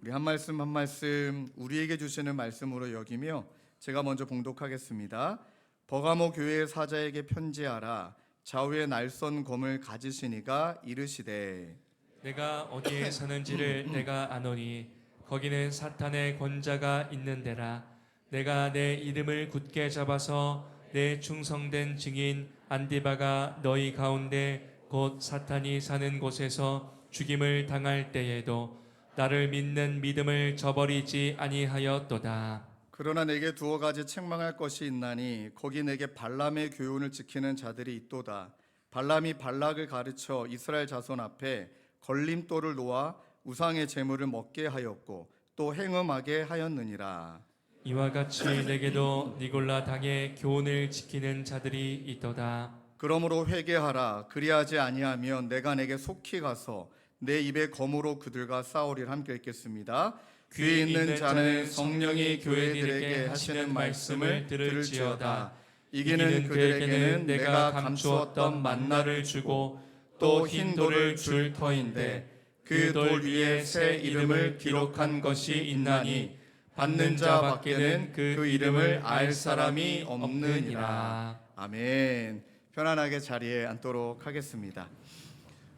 우리 한 말씀 한 말씀 우리에게 주시는 말씀으로 여기며 제가 먼저 봉독하겠습니다. 버가모 교회의 사자에게 편지하라. 좌우에 날선 검을 가지시니가 이르시되 내가 어디에 사는지를 내가 아노니 거기는 사탄의 권자가 있는 데라. 내가 내 이름을 굳게 잡아서 내 충성된 증인 안디바가 너희 가운데 곧 사탄이 사는 곳에서 죽임을 당할 때에도 나를 믿는 믿음을 저버리지 아니하였도다. 그러나 내게 두어 가지 책망할 것이 있나니 거기 내게 발람의 교훈을 지키는 자들이 있도다. 발람이 발락을 가르쳐 이스라엘 자손 앞에 걸림돌을 놓아 우상의 제물을 먹게 하였고 또 행음하게 하였느니라. 이와 같이 내게도 니골라 당의 교훈을 지키는 자들이 있도다. 그러므로 회개하라. 그리하지 아니하면 내가 내게 속히 가서 내 입에 검으로 그들과 싸우리라. 함께 읽겠습니다. 귀 있는 자는 성령이 교회들에게 하시는 말씀을 들을지어다. 이기는 그들에게는 내가 감추었던 만나를 주고 또 흰 돌을 줄 터인데 그 돌 위에 새 이름을 기록한 것이 있나니 받는 자 밖에는 그 이름을 알 사람이 없느니라. 아멘. 편안하게 자리에 앉도록 하겠습니다.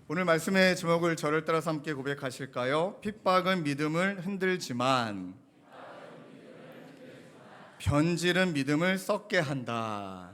오늘 말씀의 제목을 저를 따라서 함께 고백하실까요? 핍박은 믿음을 흔들지만 변질은 믿음을 썩게 한다.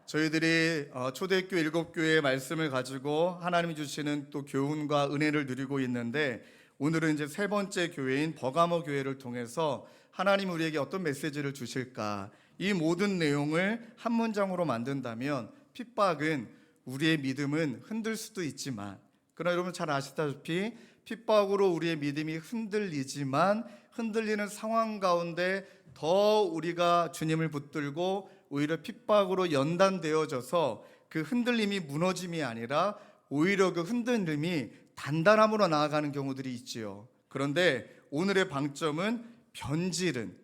저희들이 초대교회 7교회의 말씀을 가지고 하나님이 주시는 또 교훈과 은혜를 누리고 있는데 오늘은 이제 세 번째 교회인 버가모 교회를 통해서 하나님 우리에게 어떤 메시지를 주실까? 이 모든 내용을 한 문장으로 만든다면 핍박은 우리의 믿음은 흔들 수도 있지만, 그러나 여러분 잘 아시다시피 핍박으로 우리의 믿음이 흔들리지만 흔들리는 상황 가운데 더 우리가 주님을 붙들고 오히려 핍박으로 연단되어져서 그 흔들림이 무너짐이 아니라 오히려 그 흔들림이 단단함으로 나아가는 경우들이 있지요. 그런데 오늘의 방점은 변질은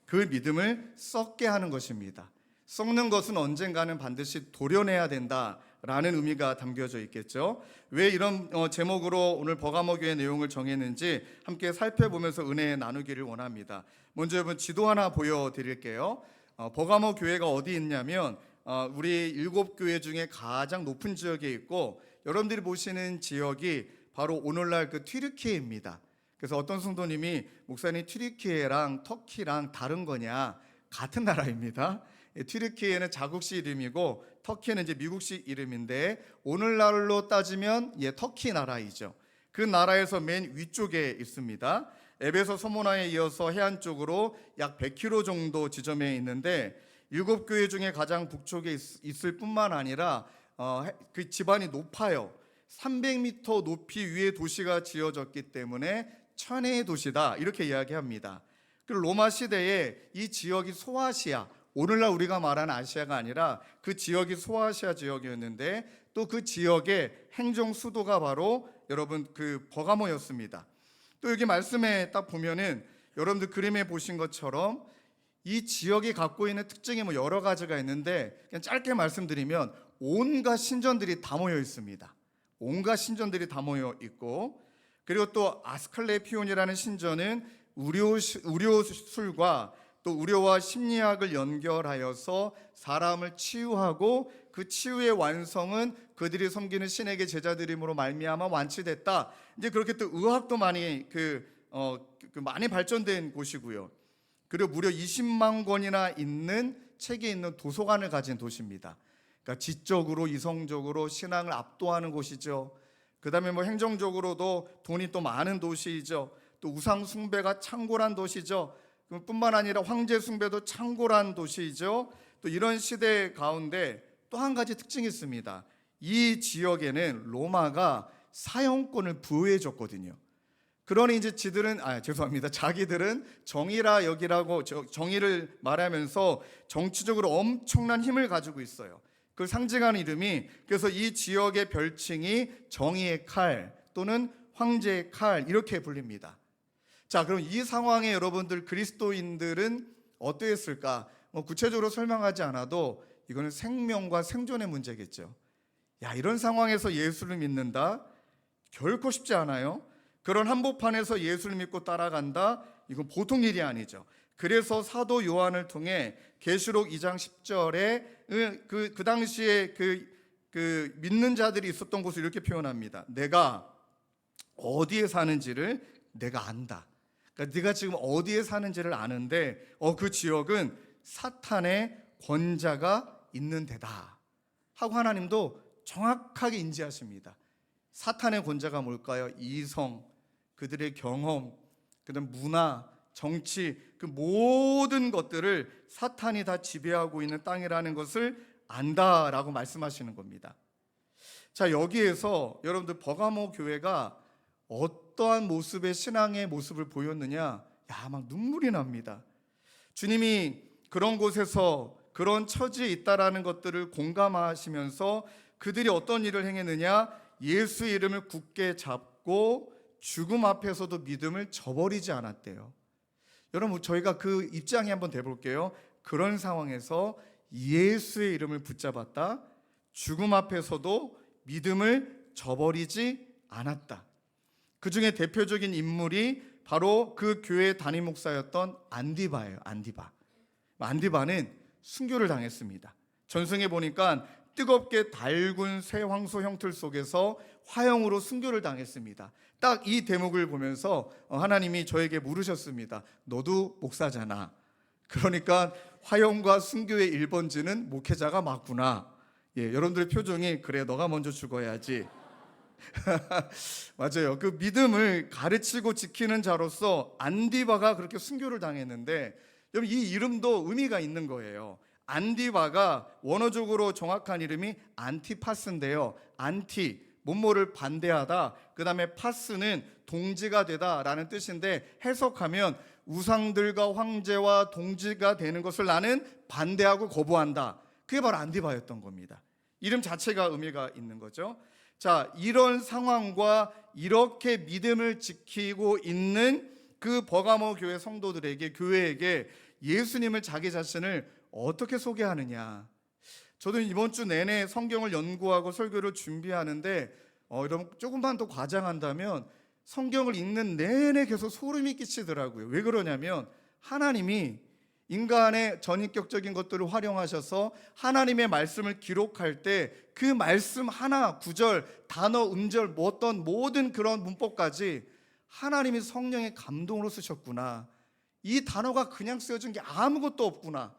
그 믿음을 썩게 하는 것입니다. 썩는 것은 언젠가는 반드시 도려내야 된다라는 의미가 담겨져 있겠죠. 왜 이런 제목으로 오늘 버가모 교회 내용을 정했는지 함께 살펴보면서 은혜 나누기를 원합니다. 먼저 여러분 지도 하나 보여드릴게요. 버가모 교회가 어디 있냐면 우리 7교회 중에 가장 높은 지역에 있고 여러분들이 보시는 지역이 바로 오늘날 그 튀르키예입니다. 그래서 어떤 성도님이 목사님 튀르키예랑 터키랑 다른 거냐? 같은 나라입니다. 튀르키예는 자국시 이름이고 터키는 이제 미국시 이름인데 오늘날로 따지면 터키 나라이죠. 그 나라에서 맨 위쪽에 있습니다. 에베소 소모나에 이어서 해안 쪽으로 약 100km 정도 지점에 있는데 7교회 중에 가장 북쪽에 있을 뿐만 아니라 그 지반이 높아요. 300m 높이 위에 도시가 지어졌기 때문에 천혜의 도시다 이렇게 이야기합니다. 그리고 로마 시대에 이 지역이 소아시아, 오늘날 우리가 말하는 아시아가 아니라 그 지역이 소아시아 지역이었는데 또 그 지역의 행정 수도가 바로 여러분 그 버가모였습니다. 또 여기 말씀에 딱 보면은 여러분들 그림에 보신 것처럼 이 지역이 갖고 있는 특징이 여러 가지가 있는데 그냥 짧게 말씀드리면 온갖 신전들이 다 모여 있습니다. 온갖 신전들이 다 모여 있고 그리고 또 아스클레피온이라는 신전은 의료술과 또 의료와 심리학을 연결하여서 사람을 치유하고 그 치유의 완성은 그들이 섬기는 신에게 제자드림으로 말미암아 완치됐다. 이제 그렇게 또 의학도 많이 많이 발전된 곳이고요. 그리고 무려 20만 권이나 있는 책이 있는 도서관을 가진 도시입니다. 그러니까 지적으로 이성적으로 신앙을 압도하는 곳이죠. 그다음에 행정적으로도 돈이 또 많은 도시이죠. 또 우상 숭배가 창궐한 도시죠. 뿐만 아니라 황제 숭배도 창궐한 도시이죠. 또 이런 시대 가운데 또 한 가지 특징이 있습니다. 이 지역에는 로마가 사형권을 부여해 줬거든요. 그러니 이제 자기들은 정의라 여기라고 정의를 말하면서 정치적으로 엄청난 힘을 가지고 있어요. 그걸 상징하는 이름이, 그래서 이 지역의 별칭이 정의의 칼 또는 황제의 칼 이렇게 불립니다. 자, 그럼 이 상황에 여러분들 그리스도인들은 어떠했을까? 구체적으로 설명하지 않아도 이거는 생명과 생존의 문제겠죠. 이런 상황에서 예수를 믿는다? 결코 쉽지 않아요. 그런 한복판에서 예수를 믿고 따라간다. 이건 보통 일이 아니죠. 그래서 사도 요한을 통해 계시록 2장 10절에 그 당시에 그 믿는 자들이 있었던 곳을 이렇게 표현합니다. 내가 어디에 사는지를 내가 안다. 그러니까 네가 지금 어디에 사는지를 아는데 그 지역은 사탄의 권자가 있는 데다 하고 하나님도 정확하게 인지하십니다. 사탄의 권자가 뭘까요? 이성, 그들의 경험, 그다음 문화, 정치, 그 모든 것들을 사탄이 다 지배하고 있는 땅이라는 것을 안다라고 말씀하시는 겁니다. 자, 여기에서 여러분들 버가모 교회가 어떠한 모습의 신앙의 모습을 보였느냐? 막 눈물이 납니다. 주님이 그런 곳에서 그런 처지에 있다라는 것들을 공감하시면서 그들이 어떤 일을 행했느냐? 예수의 이름을 굳게 잡고 죽음 앞에서도 믿음을 저버리지 않았대요. 여러분, 저희가 그 입장에 한번 대볼게요. 그런 상황에서 예수의 이름을 붙잡았다. 죽음 앞에서도 믿음을 저버리지 않았다. 그 중에 대표적인 인물이 바로 그 교회 담임 목사였던 안디바예요. 안디바는 순교를 당했습니다. 전승에 보니까 뜨겁게 달군 새 황소 형틀 속에서 화형으로 순교를 당했습니다. 딱 이 대목을 보면서 하나님이 저에게 물으셨습니다. 너도 목사잖아. 그러니까 화형과 순교의 1번지는 목회자가 맞구나. 여러분들의 표정이 그래 너가 먼저 죽어야지. 맞아요. 그 믿음을 가르치고 지키는 자로서 안디바가 그렇게 순교를 당했는데 여러분 이 이름도 의미가 있는 거예요. 안디바가 원어적으로 정확한 이름이 안티파스인데요. 안티, 뭐뭐를 반대하다. 그 다음에 파스는 동지가 되다라는 뜻인데 해석하면 우상들과 황제와 동지가 되는 것을 나는 반대하고 거부한다. 그게 바로 안디바였던 겁니다. 이름 자체가 의미가 있는 거죠. 자, 이런 상황과 이렇게 믿음을 지키고 있는 그 버가모 교회 성도들에게, 교회에게 예수님을 자기 자신을 어떻게 소개하느냐. 저도 이번 주 내내 성경을 연구하고 설교를 준비하는데 여러분 조금만 더 과장한다면 성경을 읽는 내내 계속 소름이 끼치더라고요. 왜 그러냐면 하나님이 인간의 전인격적인 것들을 활용하셔서 하나님의 말씀을 기록할 때 그 말씀 하나, 구절, 단어, 음절, 어떤 모든 그런 문법까지 하나님이 성령의 감동으로 쓰셨구나. 이 단어가 그냥 쓰여진 게 아무것도 없구나.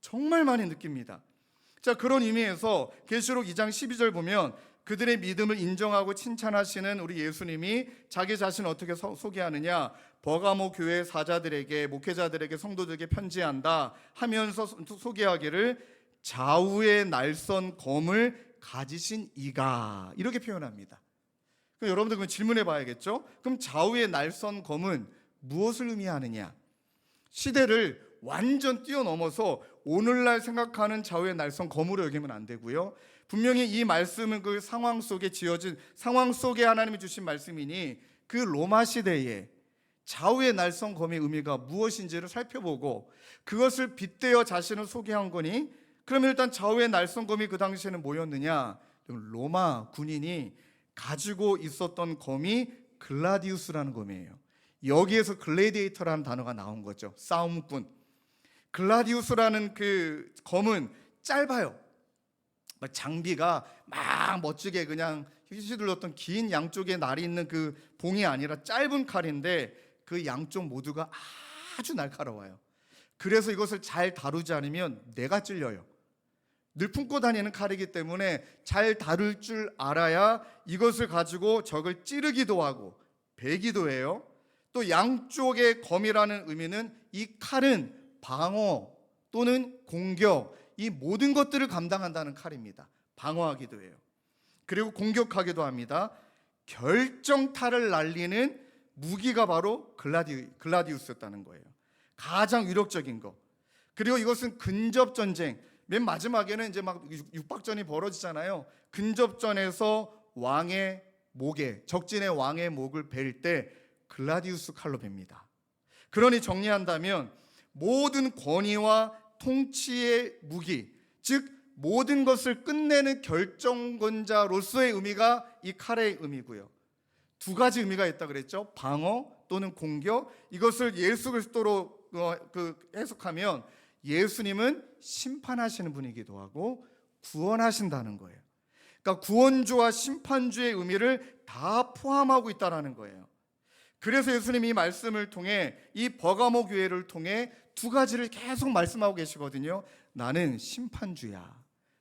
정말 많이 느낍니다. 자, 그런 의미에서 계시록 2장 12절 보면 그들의 믿음을 인정하고 칭찬하시는 우리 예수님이 자기 자신을 어떻게 소개하느냐. 버가모 교회 사자들에게, 목회자들에게, 성도들에게 편지한다 하면서 소개하기를 좌우의 날선 검을 가지신 이가, 이렇게 표현합니다. 그럼 여러분들 그럼 질문해 봐야겠죠. 그럼 좌우의 날선 검은 무엇을 의미하느냐. 시대를 완전 뛰어넘어서 오늘날 생각하는 좌우의 날선 검으로 여기면 안 되고요. 분명히 이 말씀은 그 상황 속에 지어진, 상황 속에 하나님이 주신 말씀이니 그 로마 시대에 좌우의 날선 검의 의미가 무엇인지를 살펴보고 그것을 빗대어 자신을 소개한 거니, 그러면 일단 좌우의 날선 검이 그 당시에는 뭐였느냐. 로마 군인이 가지고 있었던 검이 글라디우스라는 검이에요. 여기에서 글래디에이터라는 단어가 나온 거죠. 싸움꾼. 글라디우스라는 그 검은 짧아요. 장비가 막 멋지게 그냥 휘둘렀던 긴 양쪽에 날이 있는 그 봉이 아니라 짧은 칼인데 그 양쪽 모두가 아주 날카로워요. 그래서 이것을 잘 다루지 않으면 내가 찔려요. 늘 품고 다니는 칼이기 때문에 잘 다룰 줄 알아야 이것을 가지고 적을 찌르기도 하고 베기도 해요. 또 양쪽의 검이라는 의미는 이 칼은 방어 또는 공격, 이 모든 것들을 감당한다는 칼입니다. 방어하기도 해요. 그리고 공격하기도 합니다. 결정타를 날리는 무기가 바로 글라디우스였다는 거예요. 가장 위력적인 거. 그리고 이것은 근접전쟁, 맨 마지막에는 이제 막 육박전이 벌어지잖아요. 근접전에서 왕의 목에, 적진의 왕의 목을 벨 때 글라디우스 칼로 벨니다. 그러니 정리한다면 모든 권위와 통치의 무기, 즉 모든 것을 끝내는 결정권자로서의 의미가 이 칼의 의미고요. 두 가지 의미가 있다 그랬죠. 방어 또는 공격. 이것을 예수 그리스도로 해석하면 예수님은 심판하시는 분이기도 하고 구원하신다는 거예요. 그러니까 구원주와 심판주의 의미를 다 포함하고 있다는 거예요. 그래서 예수님이 이 말씀을 통해 이 버가모 교회를 통해 두 가지를 계속 말씀하고 계시거든요. 나는 심판주야.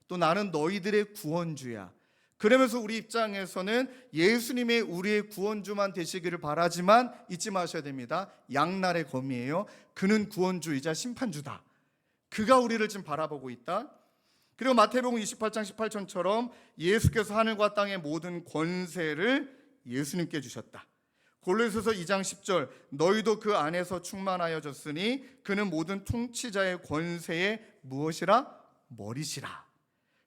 또 나는 너희들의 구원주야. 그러면서 우리 입장에서는 예수님의 우리의 구원주만 되시기를 바라지만 잊지 마셔야 됩니다. 양날의 검이에요. 그는 구원주이자 심판주다. 그가 우리를 지금 바라보고 있다. 그리고 마태복음 28장 18절처럼 예수께서 하늘과 땅의 모든 권세를 예수님께 주셨다. 골로새서 2장 10절 너희도 그 안에서 충만하여졌으니 그는 모든 통치자의 권세의 무엇이라? 머리시라.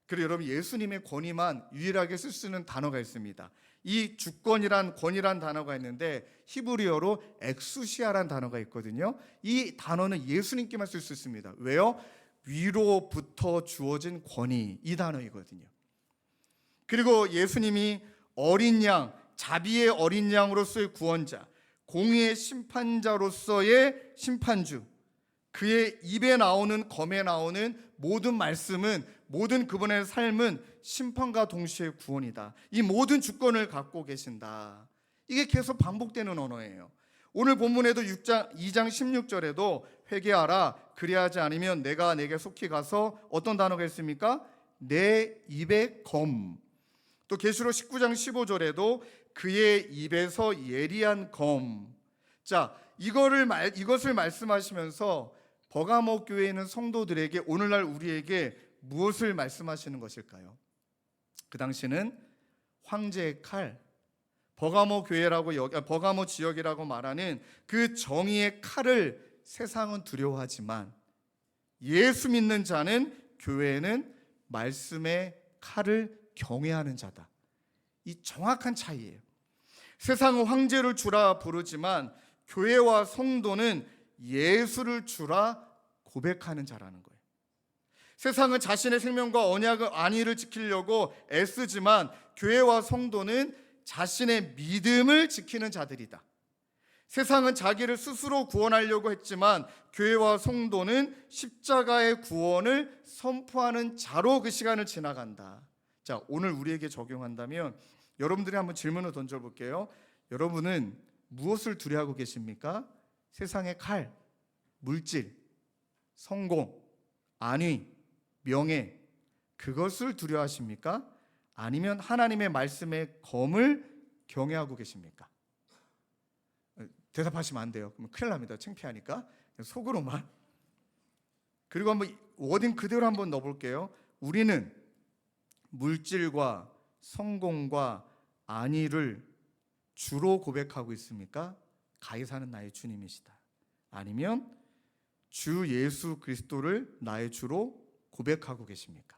그리고 여러분 예수님의 권위만 유일하게 쓸 수 있는 단어가 있습니다. 이 주권이란 권위란 단어가 있는데 히브리어로 엑수시아란 단어가 있거든요. 이 단어는 예수님께만 쓸 수 있습니다. 왜요? 위로부터 주어진 권위, 이 단어이거든요. 그리고 예수님이 어린 양, 자비의 어린 양으로서의 구원자, 공의의 심판자로서의 심판주, 그의 입에 나오는 검에 나오는 모든 말씀은, 모든 그분의 삶은 심판과 동시에 구원이다. 이 모든 주권을 갖고 계신다. 이게 계속 반복되는 언어예요. 오늘 본문에도 2장 16절에도 회개하라 그리하지 않으면 내가 내게 속히 가서 어떤 단어가 있습니까? 내 입의 검. 또 계시록 19장 15절에도 그의 입에서 예리한 검. 자, 이것을 말씀하시면서 버가모 교회에 있는 성도들에게 오늘날 우리에게 무엇을 말씀하시는 것일까요? 그 당시는 황제의 칼, 버가모 지역이라고 말하는 그 정의의 칼을 세상은 두려워하지만 예수 믿는 자는, 교회에는 말씀의 칼을 경외하는 자다. 이 정확한 차이예요. 세상은 황제를 주라 부르지만 교회와 성도는 예수를 주라 고백하는 자라는 거예요. 세상은 자신의 생명과 언약의 안위를 지키려고 애쓰지만 교회와 성도는 자신의 믿음을 지키는 자들이다. 세상은 자기를 스스로 구원하려고 했지만 교회와 성도는 십자가의 구원을 선포하는 자로 그 시간을 지나간다. 자, 오늘 우리에게 적용한다면 여러분들이 한번 질문을 던져볼게요. 여러분은 무엇을 두려워하고 계십니까? 세상의 칼, 물질, 성공, 안위, 명예, 그것을 두려워하십니까? 아니면 하나님의 말씀의 검을 경외하고 계십니까? 대답하시면 안 돼요. 그러면 큰일 납니다. 창피하니까. 속으로만. 그리고 한번 워딩 그대로 한번 넣어볼게요. 우리는 물질과 성공과 안위를 주로 고백하고 있습니까? 가히 사는 나의 주님이시다. 아니면 주 예수 그리스도를 나의 주로 고백하고 계십니까?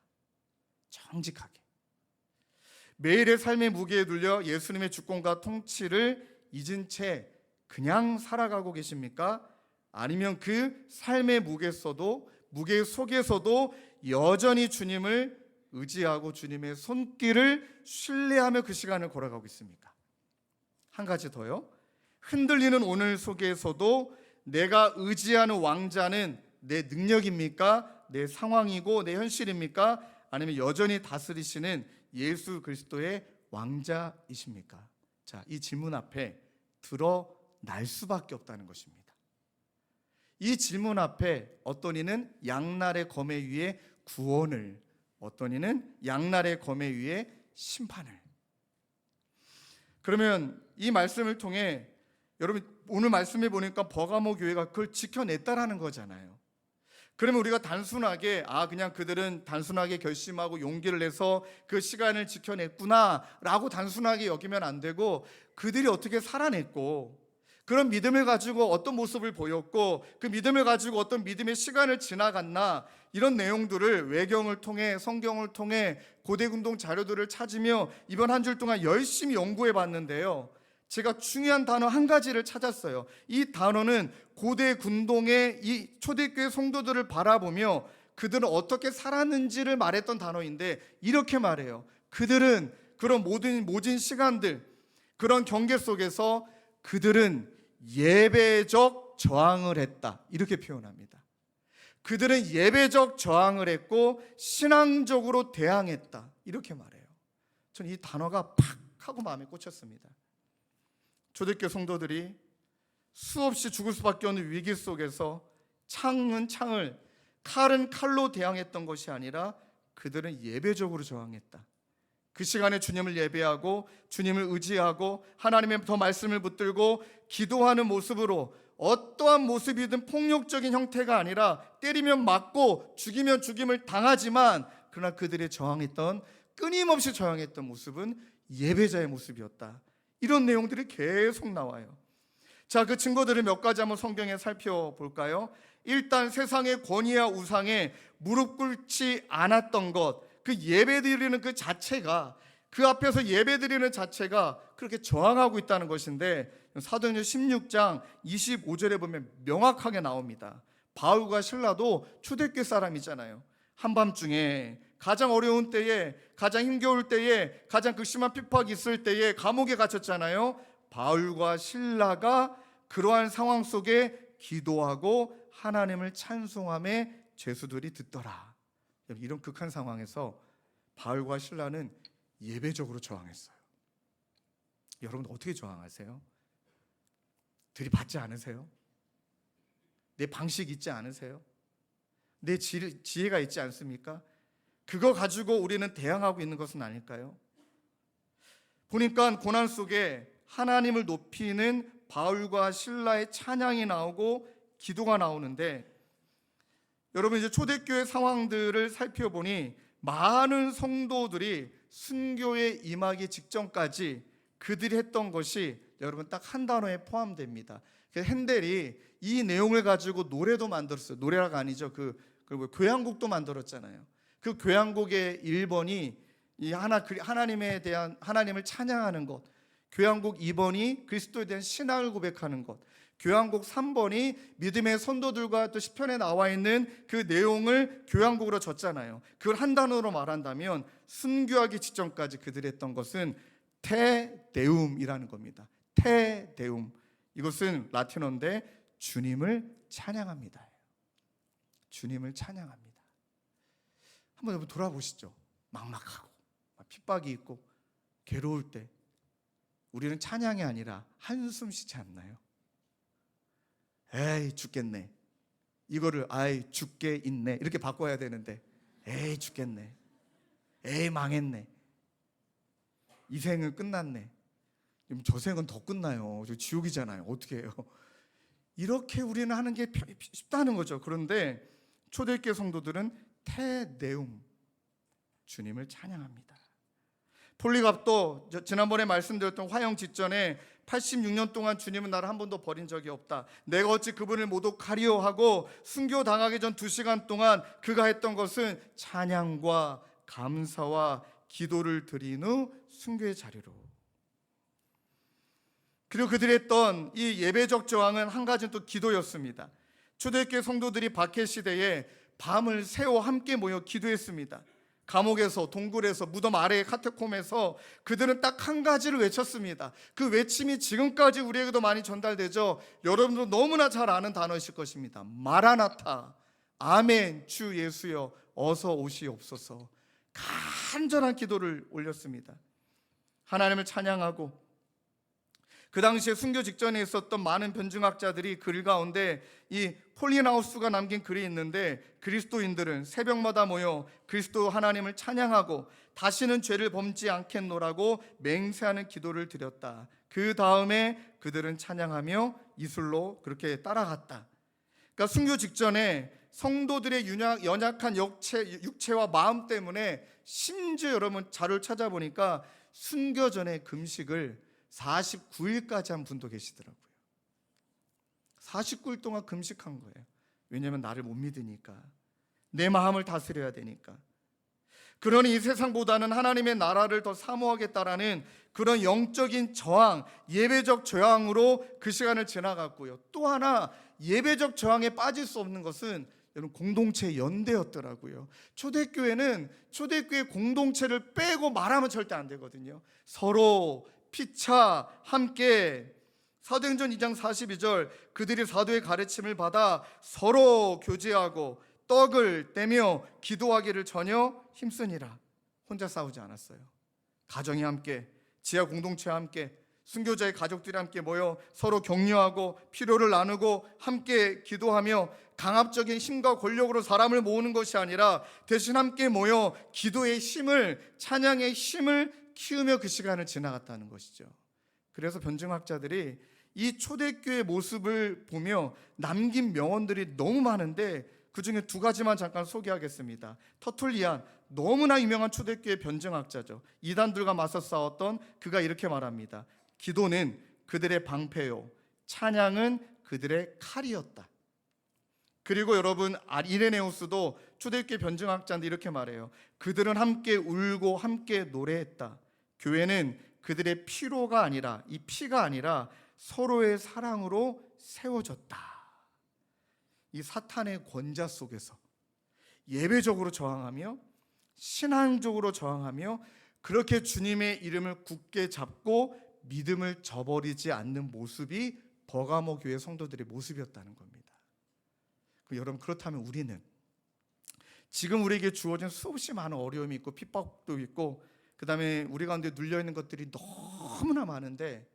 정직하게. 매일의 삶의 무게에 눌려 예수님의 주권과 통치를 잊은 채 그냥 살아가고 계십니까? 아니면 그 삶의 무게 속에서도 여전히 주님을 의지하고 주님의 손길을 신뢰하며 그 시간을 걸어가고 있습니까? 한 가지 더요. 흔들리는 오늘 속에서도 내가 의지하는 왕자는 내 능력입니까? 내 상황이고 내 현실입니까? 아니면 여전히 다스리시는 예수 그리스도의 왕자이십니까? 자, 이 질문 앞에 드러날 수밖에 없다는 것입니다. 이 질문 앞에 어떤 이는 양날의 검에 위에 구원을, 어떤 이는 양날의 검에 위에 심판을. 그러면 이 말씀을 통해 여러분 오늘 말씀해 보니까 버가모 교회가 그걸 지켜냈다라는 거잖아요. 그러면 우리가 단순하게 그냥 그들은 단순하게 결심하고 용기를 내서 그 시간을 지켜냈구나라고 단순하게 여기면 안 되고, 그들이 어떻게 살아냈고 그런 믿음을 가지고 어떤 모습을 보였고 그 믿음을 가지고 어떤 믿음의 시간을 지나갔나, 이런 내용들을 외경을 통해 성경을 통해 고대군동 자료들을 찾으며 이번 한 주 동안 열심히 연구해 봤는데요, 제가 중요한 단어 한 가지를 찾았어요. 이 단어는 고대 군동의 이 초대교회 성도들을 바라보며 그들은 어떻게 살았는지를 말했던 단어인데, 이렇게 말해요. 그들은 그런 모진 시간들, 그런 경계 속에서 그들은 예배적 저항을 했다, 이렇게 표현합니다. 그들은 예배적 저항을 했고 신앙적으로 대항했다, 이렇게 말해요. 저는 이 단어가 팍 하고 마음에 꽂혔습니다. 초대교회 성도들이 수없이 죽을 수밖에 없는 위기 속에서 창은 창을, 칼은 칼로 대항했던 것이 아니라 그들은 예배적으로 저항했다. 그 시간에 주님을 예배하고 주님을 의지하고 하나님의 더 말씀을 붙들고 기도하는 모습으로, 어떠한 모습이든 폭력적인 형태가 아니라 때리면 맞고 죽이면 죽임을 당하지만 그러나 그들의 저항했던, 끊임없이 저항했던 모습은 예배자의 모습이었다. 이런 내용들이 계속 나와요. 자, 그 증거들을 몇 가지 한번 성경에 살펴볼까요? 일단 세상의 권위와 우상에 무릎 꿇지 않았던 것, 그 예배드리는 그 자체가, 그 앞에서 예배드리는 자체가 그렇게 저항하고 있다는 것인데, 사도행전 16장 25절에 보면 명확하게 나옵니다. 바울과 실라도 초대교회 사람이잖아요. 한밤중에 가장 어려운 때에, 가장 힘겨울 때에, 가장 극심한 핍박이 있을 때에 감옥에 갇혔잖아요. 바울과 실라가 그러한 상황 속에 기도하고 하나님을 찬송함에 죄수들이 듣더라. 이런 극한 상황에서 바울과 실라는 예배적으로 저항했어요. 여러분 어떻게 저항하세요? 들이받지 않으세요? 내 방식 있지 않으세요? 내 지혜가 있지 않습니까? 그거 가지고 우리는 대항하고 있는 것은 아닐까요? 보니까 고난 속에 하나님을 높이는 바울과 실라의 찬양이 나오고 기도가 나오는데, 여러분 이제 초대교회 상황들을 살펴보니 많은 성도들이 순교에 임하기 직전까지 그들이 했던 것이 여러분 딱 한 단어에 포함됩니다. 핸델이 이 내용을 가지고 노래도 만들었어요. 노래가 아니죠. 그 교향곡도 만들었잖아요. 그 교향곡의 1번이 하나님에 대한, 하나님을 찬양하는 것, 교향곡 2번이 그리스도에 대한 신앙을 고백하는 것, 교향곡 3번이 믿음의 선도들과 또 시편에 나와 있는 그 내용을 교향곡으로 줬잖아요. 그걸 한 단어로 말한다면 순교하기 직전까지 그들이 했던 것은 테데움이라는 겁니다. 테데움, 이것은 라틴어인데 주님을 찬양합니다. 주님을 찬양합니다. 한번 여러분 돌아보시죠. 막막하고 핍박이 있고 괴로울 때 우리는 찬양이 아니라 한숨 쉬지 않나요? 에이 죽겠네, 이거를 아이 죽게 있네, 이렇게 바꿔야 되는데 에이 죽겠네, 에이 망했네, 이 생은 끝났네, 저 생은 더 끝나요, 저 지옥이잖아요, 어떻게 해요? 이렇게 우리는 하는 게 쉽다는 거죠. 그런데 초대교회 성도들은 테데움, 주님을 찬양합니다. 폴리갑도 지난번에 말씀드렸던 화형 직전에 86년 동안 주님은 나를 한 번도 버린 적이 없다, 내가 어찌 그분을 모독하리요 하고 순교 당하기 전 2시간 동안 그가 했던 것은 찬양과 감사와 기도를 드린 후 순교의 자리로. 그리고 그들이 했던 이 예배적 저항은 한 가지는 또 기도였습니다. 초대교회 성도들이 박해 시대에 밤을 새워 함께 모여 기도했습니다. 감옥에서, 동굴에서, 무덤 아래의 카테콤에서 그들은 딱 한 가지를 외쳤습니다. 그 외침이 지금까지 우리에게도 많이 전달되죠. 여러분도 너무나 잘 아는 단어이실 것입니다. 마라나타, 아멘, 주 예수여 어서 오시옵소서. 간절한 기도를 올렸습니다. 하나님을 찬양하고, 그 당시에 순교 직전에 있었던 많은 변증학자들이 글 가운데 이 폴리나우스가 남긴 글이 있는데, 그리스도인들은 새벽마다 모여 그리스도 하나님을 찬양하고 다시는 죄를 범지 않겠노라고 맹세하는 기도를 드렸다. 그 다음에 그들은 찬양하며 이슬로 그렇게 따라갔다. 그러니까 순교 직전에 성도들의 연약한 육체와 마음 때문에, 심지어 여러분 자료를 찾아보니까 순교 전에 금식을 49일까지 한 분도 계시더라고요. 49일 동안 금식한 거예요. 왜냐하면 나를 못 믿으니까, 내 마음을 다스려야 되니까. 그러니 이 세상보다는 하나님의 나라를 더 사모하겠다라는 그런 영적인 저항, 예배적 저항으로 그 시간을 지나갔고요. 또 하나 예배적 저항에 빠질 수 없는 것은 여러분 공동체 연대였더라고요. 초대교회는 초대교회 공동체를 빼고 말하면 절대 안 되거든요. 서로 피차 함께 사도행전 2장 42절 그들이 사도의 가르침을 받아 서로 교제하고 떡을 떼며 기도하기를 전혀 힘쓰니라. 혼자 싸우지 않았어요. 가정이 함께, 지하 공동체와 함께, 순교자의 가족들이 함께 모여 서로 격려하고 필요를 나누고 함께 기도하며 강압적인 힘과 권력으로 사람을 모으는 것이 아니라 대신 함께 모여 기도의 힘을, 찬양의 힘을 키우며 그 시간을 지나갔다는 것이죠. 그래서 변증학자들이 이 초대교회 모습을 보며 남긴 명언들이 너무 많은데 그 중에 두 가지만 잠깐 소개하겠습니다. 터툴리안, 너무나 유명한 초대교회 변증학자죠. 이단들과 맞서 싸웠던 그가 이렇게 말합니다. 기도는 그들의 방패요, 찬양은 그들의 칼이었다. 그리고 여러분, 이레네우스도 초대교회 변증학자인데 이렇게 말해요. 그들은 함께 울고 함께 노래했다. 교회는 그들의 피로가 아니라, 이 피가 아니라 서로의 사랑으로 세워졌다. 이 사탄의 권자 속에서 예배적으로 저항하며 신앙적으로 저항하며 그렇게 주님의 이름을 굳게 잡고 믿음을 저버리지 않는 모습이 버가모 교회 성도들의 모습이었다는 겁니다. 여러분, 그렇다면 우리는 지금 우리에게 주어진 수없이 많은 어려움이 있고 핍박도 있고 그 다음에 우리 가운데 눌려있는 것들이 너무나 많은데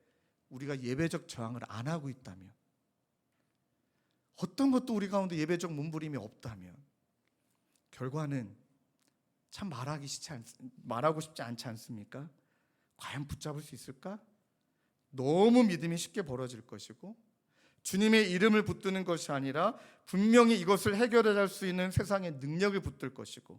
우리가 예배적 저항을 안 하고 있다면, 어떤 것도 우리 가운데 예배적 몸부림이 없다면 결과는 참 말하고 싶지 않지 않습니까? 과연 붙잡을 수 있을까? 너무 믿음이 쉽게 벌어질 것이고 주님의 이름을 붙드는 것이 아니라 분명히 이것을 해결할 수 있는 세상의 능력을 붙들 것이고,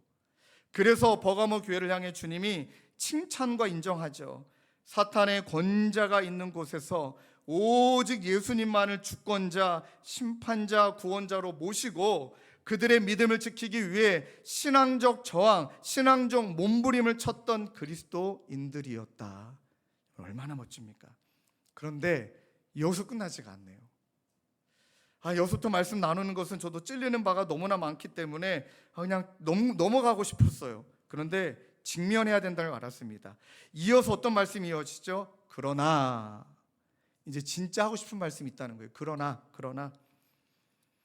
그래서 버가모 교회를 향해 주님이 칭찬과 인정하죠. 사탄의 권자가 있는 곳에서 오직 예수님만을 주권자, 심판자, 구원자로 모시고 그들의 믿음을 지키기 위해 신앙적 저항, 신앙적 몸부림을 쳤던 그리스도인들이었다. 얼마나 멋집니까? 그런데 여기서 끝나지가 않네요. 여기서부터 말씀 나누는 것은 저도 찔리는 바가 너무나 많기 때문에 그냥 넘어가고 싶었어요. 그런데 직면해야 된다는 걸 알았습니다. 이어서 어떤 말씀이 이어지죠? 그러나, 이제 진짜 하고 싶은 말씀이 있다는 거예요. 그러나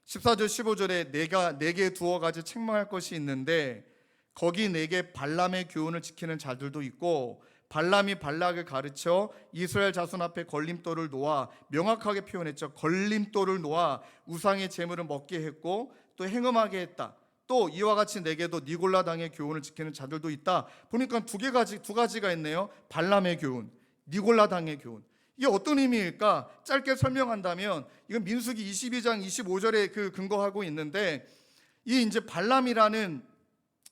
14절 15절에 내가 내게 두어 가지 책망할 것이 있는데 거기 내게 발람의 교훈을 지키는 자들도 있고 발람이 발락을 가르쳐 이스라엘 자손 앞에 걸림돌을 놓아, 명확하게 표현했죠. 걸림돌을 놓아 우상의 제물을 먹게 했고 또 행음하게 했다. 또 이와 같이 내게도 니골라 당의 교훈을 지키는 자들도 있다. 보니까 두 가지가 있네요. 발람의 교훈, 니골라 당의 교훈. 이게 어떤 의미일까? 짧게 설명한다면 이건 민수기 22장 25절에 근거하고 있는데, 이 이제 발람이라는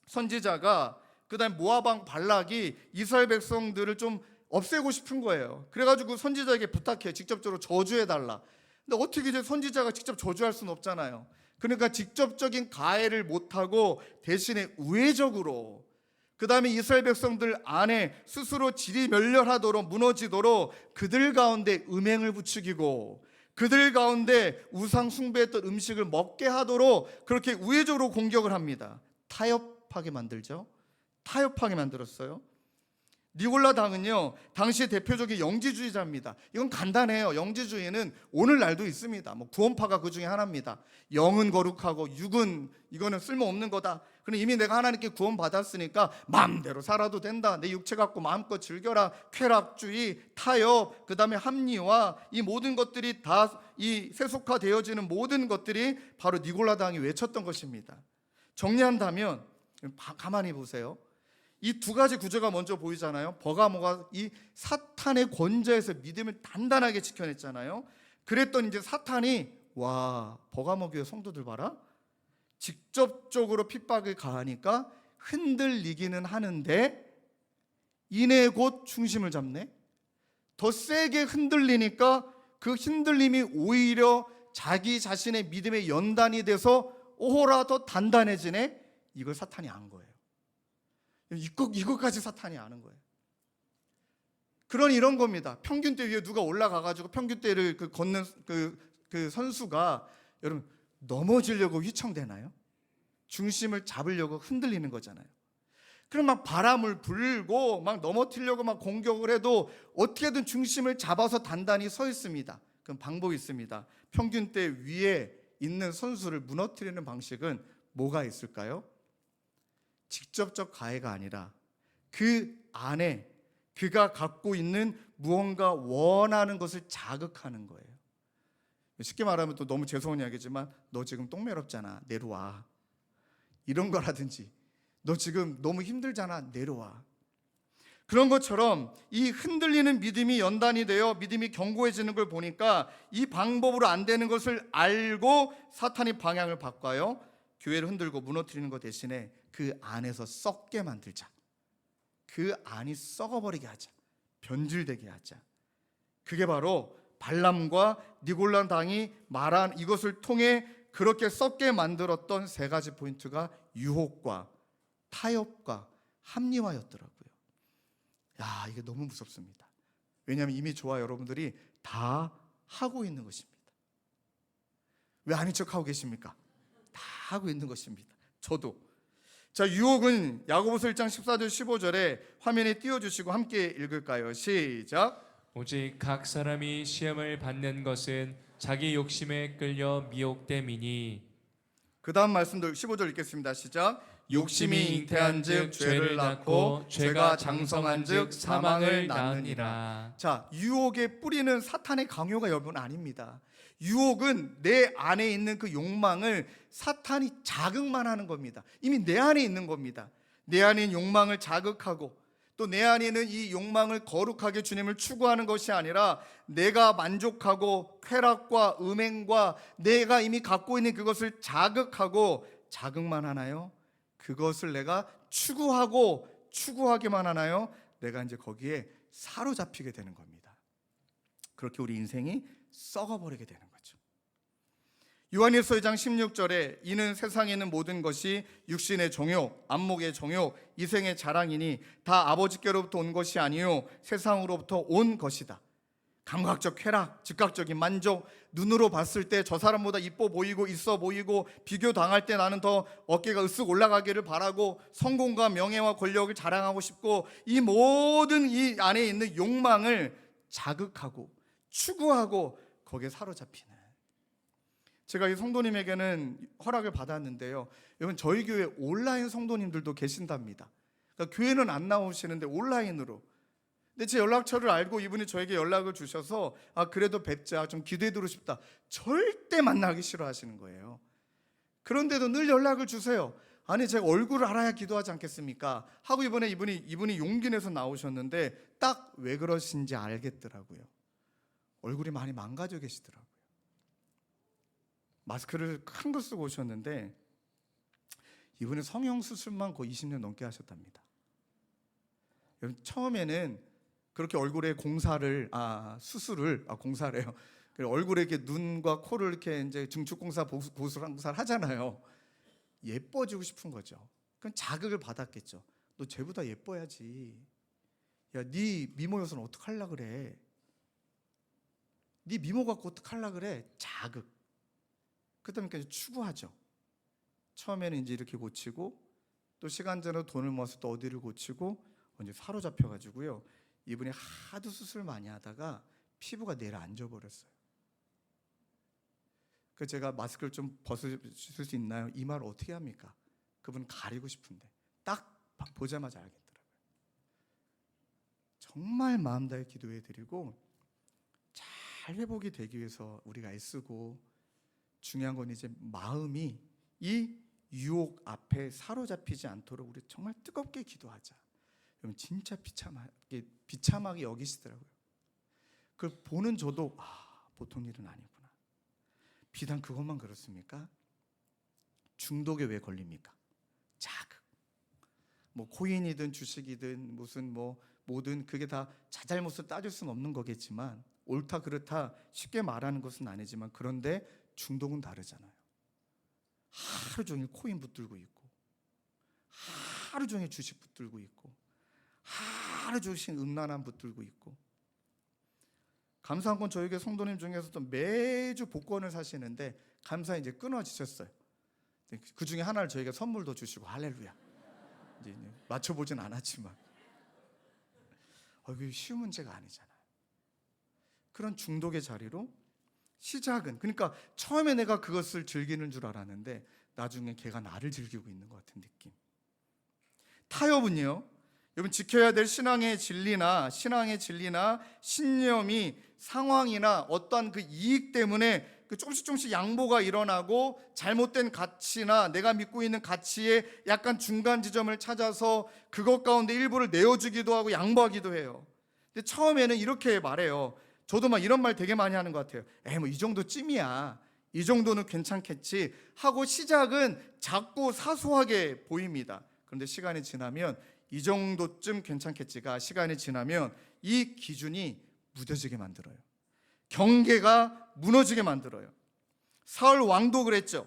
선지자가 그다음 모압 왕 발락이 이스라엘 백성들을 좀 없애고 싶은 거예요. 그래가지고 선지자에게 부탁해, 직접적으로 저주해 달라. 근데 어떻게 이제 선지자가 직접 저주할 수는 없잖아요. 그러니까 직접적인 가해를 못하고 대신에 우회적으로 그 다음에 이스라엘 백성들 안에 스스로 질이 멸렬하도록 무너지도록 그들 가운데 음행을 부추기고 그들 가운데 우상 숭배했던 음식을 먹게 하도록 그렇게 우회적으로 공격을 합니다. 타협하게 만들죠. 타협하게 만들었어요. 니골라 당은요, 당시의 대표적인 영지주의자입니다. 이건 간단해요. 영지주의는 오늘날도 있습니다. 구원파가 그 중에 하나입니다. 영은 거룩하고 육은 이거는 쓸모없는 거다. 그럼 이미 내가 하나님께 구원받았으니까 마음대로 살아도 된다. 내 육체 갖고 마음껏 즐겨라. 쾌락주의, 타협, 그 다음에 합리화, 이 모든 것들이 다 이 세속화되어지는 모든 것들이 바로 니골라 당이 외쳤던 것입니다. 정리한다면 가만히 보세요. 이 두 가지 구조가 먼저 보이잖아요. 버가모가 이 사탄의 권좌에서 믿음을 단단하게 지켜냈잖아요. 그랬더니 이제 사탄이 버가모 교회 성도들 봐라. 직접적으로 핍박을 가하니까 흔들리기는 하는데 이내 곧 중심을 잡네. 더 세게 흔들리니까 그 흔들림이 오히려 자기 자신의 믿음의 연단이 돼서 오호라 더 단단해지네. 이걸 사탄이 안 거예요. 이것까지 사탄이 아는 거예요. 이런 겁니다. 평균대 위에 누가 올라가가지고 평균대를 걷는 그 선수가 여러분 넘어지려고 휘청대나요? 중심을 잡으려고 흔들리는 거잖아요. 그럼 막 바람을 불고 막 넘어뜨리려고 막 공격을 해도 어떻게든 중심을 잡아서 단단히 서 있습니다. 그럼 방법이 있습니다. 평균대 위에 있는 선수를 무너뜨리는 방식은 뭐가 있을까요? 직접적 가해가 아니라 그 안에 그가 갖고 있는 무언가 원하는 것을 자극하는 거예요. 쉽게 말하면 또 너무 죄송한 이야기지만 너 지금 똥매럽잖아, 내려와. 이런 거라든지 너 지금 너무 힘들잖아, 내려와. 그런 것처럼 이 흔들리는 믿음이 연단이 되어 믿음이 견고해지는 걸 보니까 이 방법으로 안 되는 것을 알고 사탄이 방향을 바꿔요. 교회를 흔들고 무너뜨리는 것 대신에 그 안에서 썩게 만들자. 그 안이 썩어버리게 하자. 변질되게 하자. 그게 바로 발람과 니골란 당이 말한 이것을 통해 그렇게 썩게 만들었던 세 가지 포인트가 유혹과 타협과 합리화였더라고요. 야, 이게 너무 무섭습니다. 왜냐하면 이미 저와 여러분들이 다 하고 있는 것입니다. 왜 아닌 척하고 계십니까? 다 하고 있는 것입니다. 저도. 자, 유혹은 야고보서 1장 14절 15절에 화면에 띄워주시고 함께 읽을까요? 시작. 오직 각 사람이 시험을 받는 것은 자기 욕심에 끌려 미혹됨이니. 그 다음 말씀도 15절 읽겠습니다. 시작. 욕심이 잉태한즉 죄를 낳고 죄가 장성한즉 사망을 낳느니라. 자, 유혹의 뿌리는 사탄의 강요가 여러분 아닙니다. 유혹은 내 안에 있는 그 욕망을 사탄이 자극만 하는 겁니다. 이미 내 안에 있는 겁니다. 내 안에 있는 욕망을 자극하고 또 내 안에 있는 이 욕망을 거룩하게 주님을 추구하는 것이 아니라 내가 만족하고 쾌락과 음행과 내가 이미 갖고 있는 그것을 자극하고 자극만 하나요? 그것을 내가 추구하기만 하나요? 내가 이제 거기에 사로잡히게 되는 겁니다. 그렇게 우리 인생이 썩어버리게 되는 거죠. 요한일서 2장 16절에 이는 세상에 있는 모든 것이 육신의 정욕, 안목의 정욕, 이생의 자랑이니 다 아버지께로부터 온 것이 아니요 세상으로부터 온 것이다. 감각적 쾌락, 즉각적인 만족, 눈으로 봤을 때 저 사람보다 이뻐 보이고 있어 보이고 비교당할 때 나는 더 어깨가 으쓱 올라가기를 바라고 성공과 명예와 권력을 자랑하고 싶고 이 모든 이 안에 있는 욕망을 자극하고 추구하고 거기에 사로잡히는, 제가 이 성도님에게는 허락을 받았는데요, 여러분 저희 교회 온라인 성도님들도 계신답니다. 그러니까 교회는 안 나오시는데 온라인으로. 근데 제 연락처를 알고 이분이 저에게 연락을 주셔서 그래도 뵙자, 좀 기도해드리고 싶다. 절대 만나기 싫어하시는 거예요. 그런데도 늘 연락을 주세요. 아니 제가 얼굴을 알아야 기도하지 않겠습니까? 하고 이번에 이분이 용기 내서 나오셨는데 딱 왜 그러신지 알겠더라고요. 얼굴이 많이 망가져 계시더라고요. 마스크를 큰 거 쓰고 오셨는데 이분은 성형수술만 거의 20년 넘게 하셨답니다. 처음에는 그렇게 얼굴에 공사래요. 얼굴에 이렇게 눈과 코를 이렇게 이제 증축공사, 보수공사를 하잖아요. 예뻐지고 싶은 거죠. 그럼 자극을 받았겠죠. 너 쟤보다 예뻐야지. 야, 네 미모 요소는 어떡하려 그래? 네 미모 갖고 어떡하려 그래? 자극. 그다음에 추구하죠. 처음에는 이제 이렇게 고치고 또 시간 지나서 돈을 모아서 또 어디를 고치고 이제 사로잡혀 가지고요. 이분이 하도 수술 많이 하다가 피부가 내려앉아 버렸어요. 그 제가 마스크를 좀 벗을 수 있나요? 이 말 어떻게 합니까? 그분 가리고 싶은데 딱 보자마자 알겠더라고요. 정말 마음 다해 기도해 드리고 잘 회복이 되기 위해서 우리가 애쓰고, 중요한 건 이제 마음이 이 유혹 앞에 사로잡히지 않도록 우리 정말 뜨겁게 기도하자. 여러분 진짜 비참하게 여기시더라고요. 그걸 보는 저도 보통 일은 아니구나. 비단 그것만 그렇습니까? 중독에 왜 걸립니까? 자극. 뭐 코인이든 주식이든 무슨 뭐든 그게 다 자잘못을 따질 수는 없는 거겠지만, 옳다 그렇다 쉽게 말하는 것은 아니지만, 그런데 중독은 다르잖아요. 하루 종일 코인 붙들고 있고, 하루 종일 주식 붙들고 있고, 하루 종일 음란함 붙들고 있고. 감사한 건 저에게 성도님 중에서도 매주 복권을 사시는데 감사히 이제 끊어지셨어요. 그 중에 하나를 저에게 선물도 주시고, 할렐루야. 이제 맞춰보진 않았지만 그게 쉬운 문제가 아니잖아요. 그런 중독의 자리로 시작은, 그러니까 처음에 내가 그것을 즐기는 줄 알았는데 나중에 걔가 나를 즐기고 있는 것 같은 느낌. 타협은요, 여러분 지켜야 될 신앙의 진리나 신념이 상황이나 어떠한 그 이익 때문에 그 조금씩 양보가 일어나고 잘못된 가치나 내가 믿고 있는 가치의 약간 중간 지점을 찾아서 그것 가운데 일부를 내어주기도 하고 양보하기도 해요. 근데 처음에는 이렇게 말해요. 저도 막 이런 말 되게 많이 하는 것 같아요. 뭐 이 정도 쯤이야, 이 정도는 괜찮겠지 하고 시작은 작고 사소하게 보입니다. 그런데 시간이 지나면 이 정도쯤 괜찮겠지가 시간이 지나면 이 기준이 무뎌지게 만들어요. 경계가 무너지게 만들어요. 사울 왕도 그랬죠.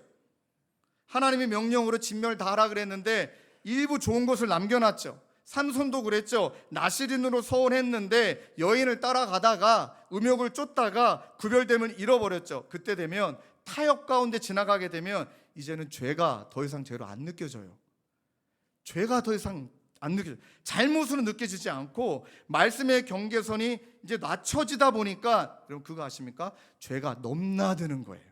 하나님의 명령으로 진멸 다 하라 그랬는데 일부 좋은 것을 남겨놨죠. 삼손도 그랬죠. 나시린으로 서원했는데 여인을 따라가다가 음욕을 쫓다가 구별됨을 잃어버렸죠. 그때 되면 타협 가운데 지나가게 되면 이제는 죄가 더 이상 죄로 안 느껴져요. 죄가 더 이상 안 느껴져요. 잘못으로 느껴지지 않고 말씀의 경계선이 이제 낮춰지다 보니까, 여러분 그거 아십니까? 죄가 넘나드는 거예요.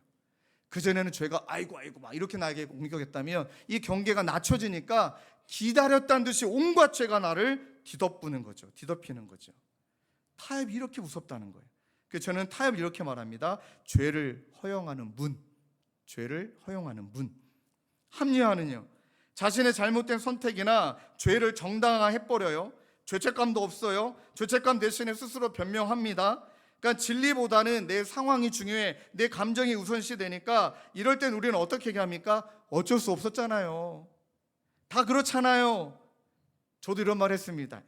그전에는 죄가 아이고 막 이렇게 나에게 공격했다면 이 경계가 낮춰지니까 기다렸다는 듯이 온갖 죄가 나를 뒤덮이는 거죠. 타협이 이렇게 무섭다는 거예요. 그래서 저는 타협을 이렇게 말합니다. 죄를 허용하는 문. 합리화는요, 자신의 잘못된 선택이나 죄를 정당화해버려요. 죄책감도 없어요. 죄책감 대신에 스스로 변명합니다. 그러니까 진리보다는 내 상황이 중요해, 내 감정이 우선시 되니까 이럴 땐 우리는 어떻게 얘기합니까? 어쩔 수 없었잖아요. 다 그렇잖아요. 저도 이런 말 했습니다.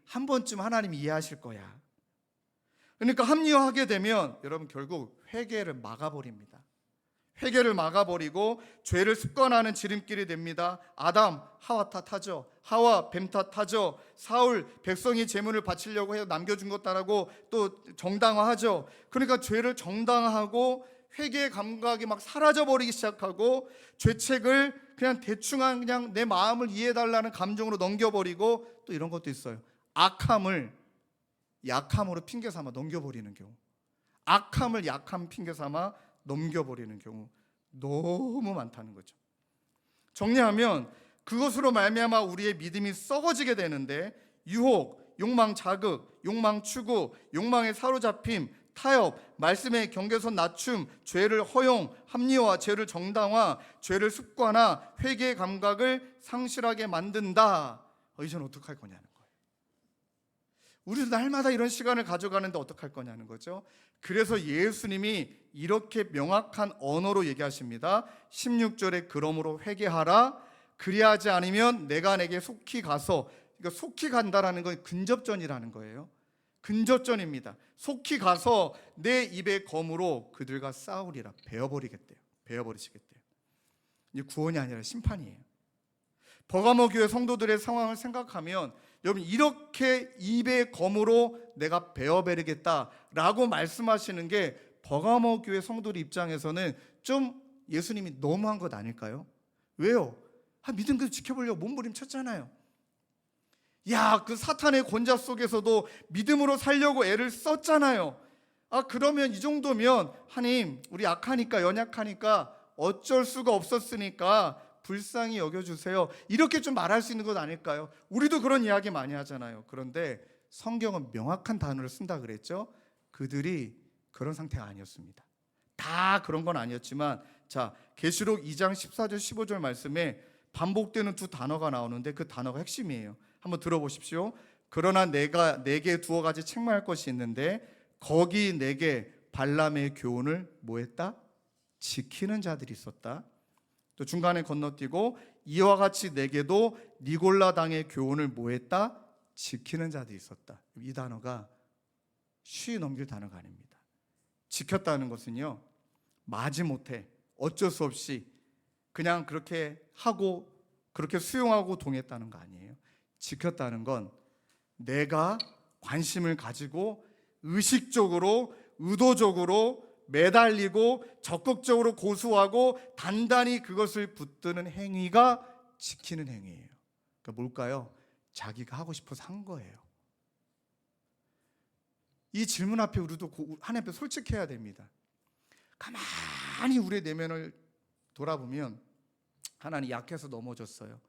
한 번쯤 하나님이 이해하실 거야. 그러니까 합리화하게 되면 여러분 결국 회개를 막아버립니다. 회개를 막아버리고 죄를 습관하는 지름길이 됩니다. 아담 하와 탓하죠. 하와 뱀 탓하죠. 사울 백성이 제물을 바치려고 해서 남겨준 것 따라고 또 정당화하죠. 그러니까 죄를 정당화하고 회개의 감각이 막 사라져버리기 시작하고 죄책을 그냥 대충 그냥 내 마음을 이해해달라는 감정으로 넘겨버리고, 또 이런 것도 있어요. 악함을 약함으로 핑계삼아 넘겨버리는 경우, 악함을 약함 핑계삼아 넘겨버리는 경우 너무 많다는 거죠. 정리하면 그것으로 말미암아 우리의 믿음이 썩어지게 되는데 유혹, 욕망 자극, 욕망 추구, 욕망에 사로잡힘, 타협, 말씀의 경계선 낮춤, 죄를 허용, 합리화, 죄를 정당화, 죄를 습관화, 회개의 감각을 상실하게 만든다. 이제는 어떡할 거냐는 거예요. 우리도 날마다 이런 시간을 가져가는데 어떡할 거냐는 거죠. 그래서 예수님이 이렇게 명확한 언어로 얘기하십니다. 16절에 그러므로 회개하라. 그리하지 않으면 내가 내게 속히 가서, 그러니까 속히 간다라는 건 근접전이라는 거예요. 근접전입니다. 속히 가서 내 입의 검으로 그들과 싸우리라. 베어버리시겠대요. 이제 구원이 아니라 심판이에요. 버가모 교회 성도들의 상황을 생각하면 여러분 이렇게 입의 검으로 내가 베어버리겠다라고 말씀하시는 게 버가모 교회 성도들 입장에서는 좀 예수님이 너무한 것 아닐까요? 왜요? 믿음 그대로 지켜보려고 몸부림쳤잖아요. 그 사탄의 권자 속에서도 믿음으로 살려고 애를 썼잖아요. 그러면 이 정도면 하나님 우리 약하니까 연약하니까 어쩔 수가 없었으니까 불쌍히 여겨주세요, 이렇게 좀 말할 수 있는 것 아닐까요? 우리도 그런 이야기 많이 하잖아요. 그런데 성경은 명확한 단어를 쓴다 그랬죠. 그들이 그런 상태가 아니었습니다. 다 그런 건 아니었지만, 자 계시록 2장 14절 15절 말씀에 반복되는 두 단어가 나오는데 그 단어가 핵심이에요. 한번 들어보십시오. 그러나 내가 내게 두어 가지 책망할 것이 있는데 거기 내게 발람의 교훈을 뭐했다? 지키는 자들이 있었다. 또 중간에 건너뛰고 이와 같이 내게도 니골라 당의 교훈을 뭐했다? 지키는 자들이 있었다. 이 단어가 쉬이 넘길 단어가 아닙니다. 지켰다는 것은요, 마지못해 어쩔 수 없이 그냥 그렇게 하고 그렇게 수용하고 동했다는 거 아니에요. 지켰다는 건 내가 관심을 가지고 의식적으로 의도적으로 매달리고 적극적으로 고수하고 단단히 그것을 붙드는 행위가 지키는 행위예요. 그러니까 뭘까요? 자기가 하고 싶어서 한 거예요. 이 질문 앞에 우리도 하나님 앞에 솔직해야 됩니다. 가만히 우리의 내면을 돌아보면 하나님 약해서 넘어졌어요.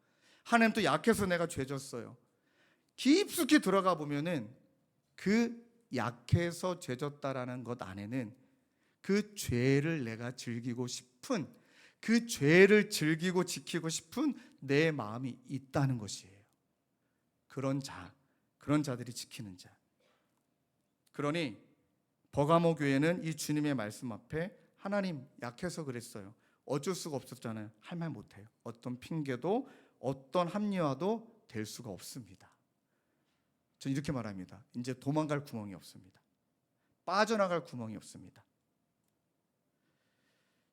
하나님 또 약해서 내가 죄졌어요. 깊숙이 들어가 보면은 그 약해서 죄졌다라는 것 안에는 그 죄를 내가 즐기고 싶은, 그 죄를 즐기고 지키고 싶은 내 마음이 있다는 것이에요. 그런 자들이 지키는 자. 그러니 버가모 교회는 이 주님의 말씀 앞에 하나님 약해서 그랬어요. 어쩔 수가 없었잖아요. 할 말 못해요. 어떤 핑계도 어떤 합리화도 될 수가 없습니다. 전 이렇게 말합니다. 이제 도망갈 구멍이 없습니다. 빠져나갈 구멍이 없습니다.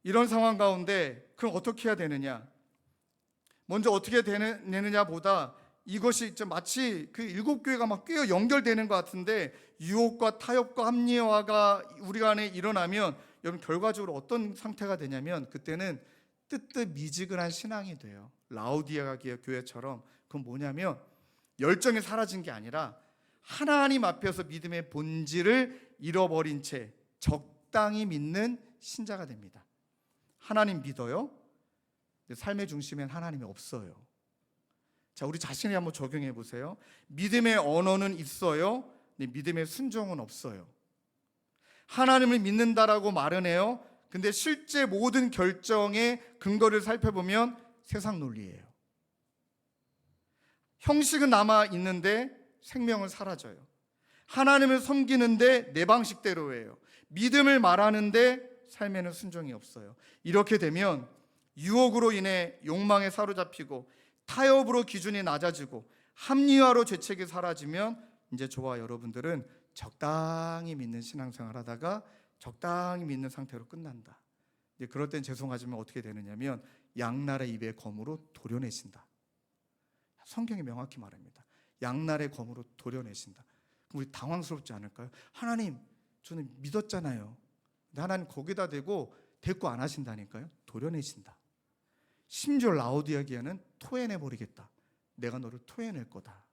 이런 상황 가운데 그럼 어떻게 해야 되느냐? 먼저 어떻게 되느냐보다 이것이 마치 그 7교회가 막 꽤 연결되는 것 같은데 유혹과 타협과 합리화가 우리 안에 일어나면 여러분 결과적으로 어떤 상태가 되냐면 그때는 뜨뜻미지근한 신앙이 돼요. 라우디아 교회처럼. 그건 뭐냐면 열정이 사라진 게 아니라 하나님 앞에서 믿음의 본질을 잃어버린 채 적당히 믿는 신자가 됩니다. 하나님 믿어요? 근데 삶의 중심엔 하나님이 없어요. 자, 우리 자신이 한번 적용해 보세요. 믿음의 언어는 있어요. 근데 믿음의 순종은 없어요. 하나님을 믿는다라고 말은 해요. 근데 실제 모든 결정의 근거를 살펴보면 세상 논리예요. 형식은 남아 있는데 생명은 사라져요. 하나님을 섬기는데 내 방식대로예요. 믿음을 말하는데 삶에는 순종이 없어요. 이렇게 되면 유혹으로 인해 욕망에 사로잡히고 타협으로 기준이 낮아지고 합리화로 죄책이 사라지면 이제 저와 여러분들은 적당히 믿는 신앙생활 하다가 적당히 믿는 상태로 끝난다. 이제 그럴 땐 죄송하지만 어떻게 되느냐면 양날의 입의 검으로 도려내신다. 성경이 명확히 말합니다. 양날의 검으로 도려내신다. 그럼 우리 당황스럽지 않을까요? 하나님, 저는 믿었잖아요. 근데 하나님 거기다 대고 대꾸 안 하신다니까요. 도려내신다. 심지어 라오디아기아는 토해내버리겠다. 내가 너를 토해낼 거다.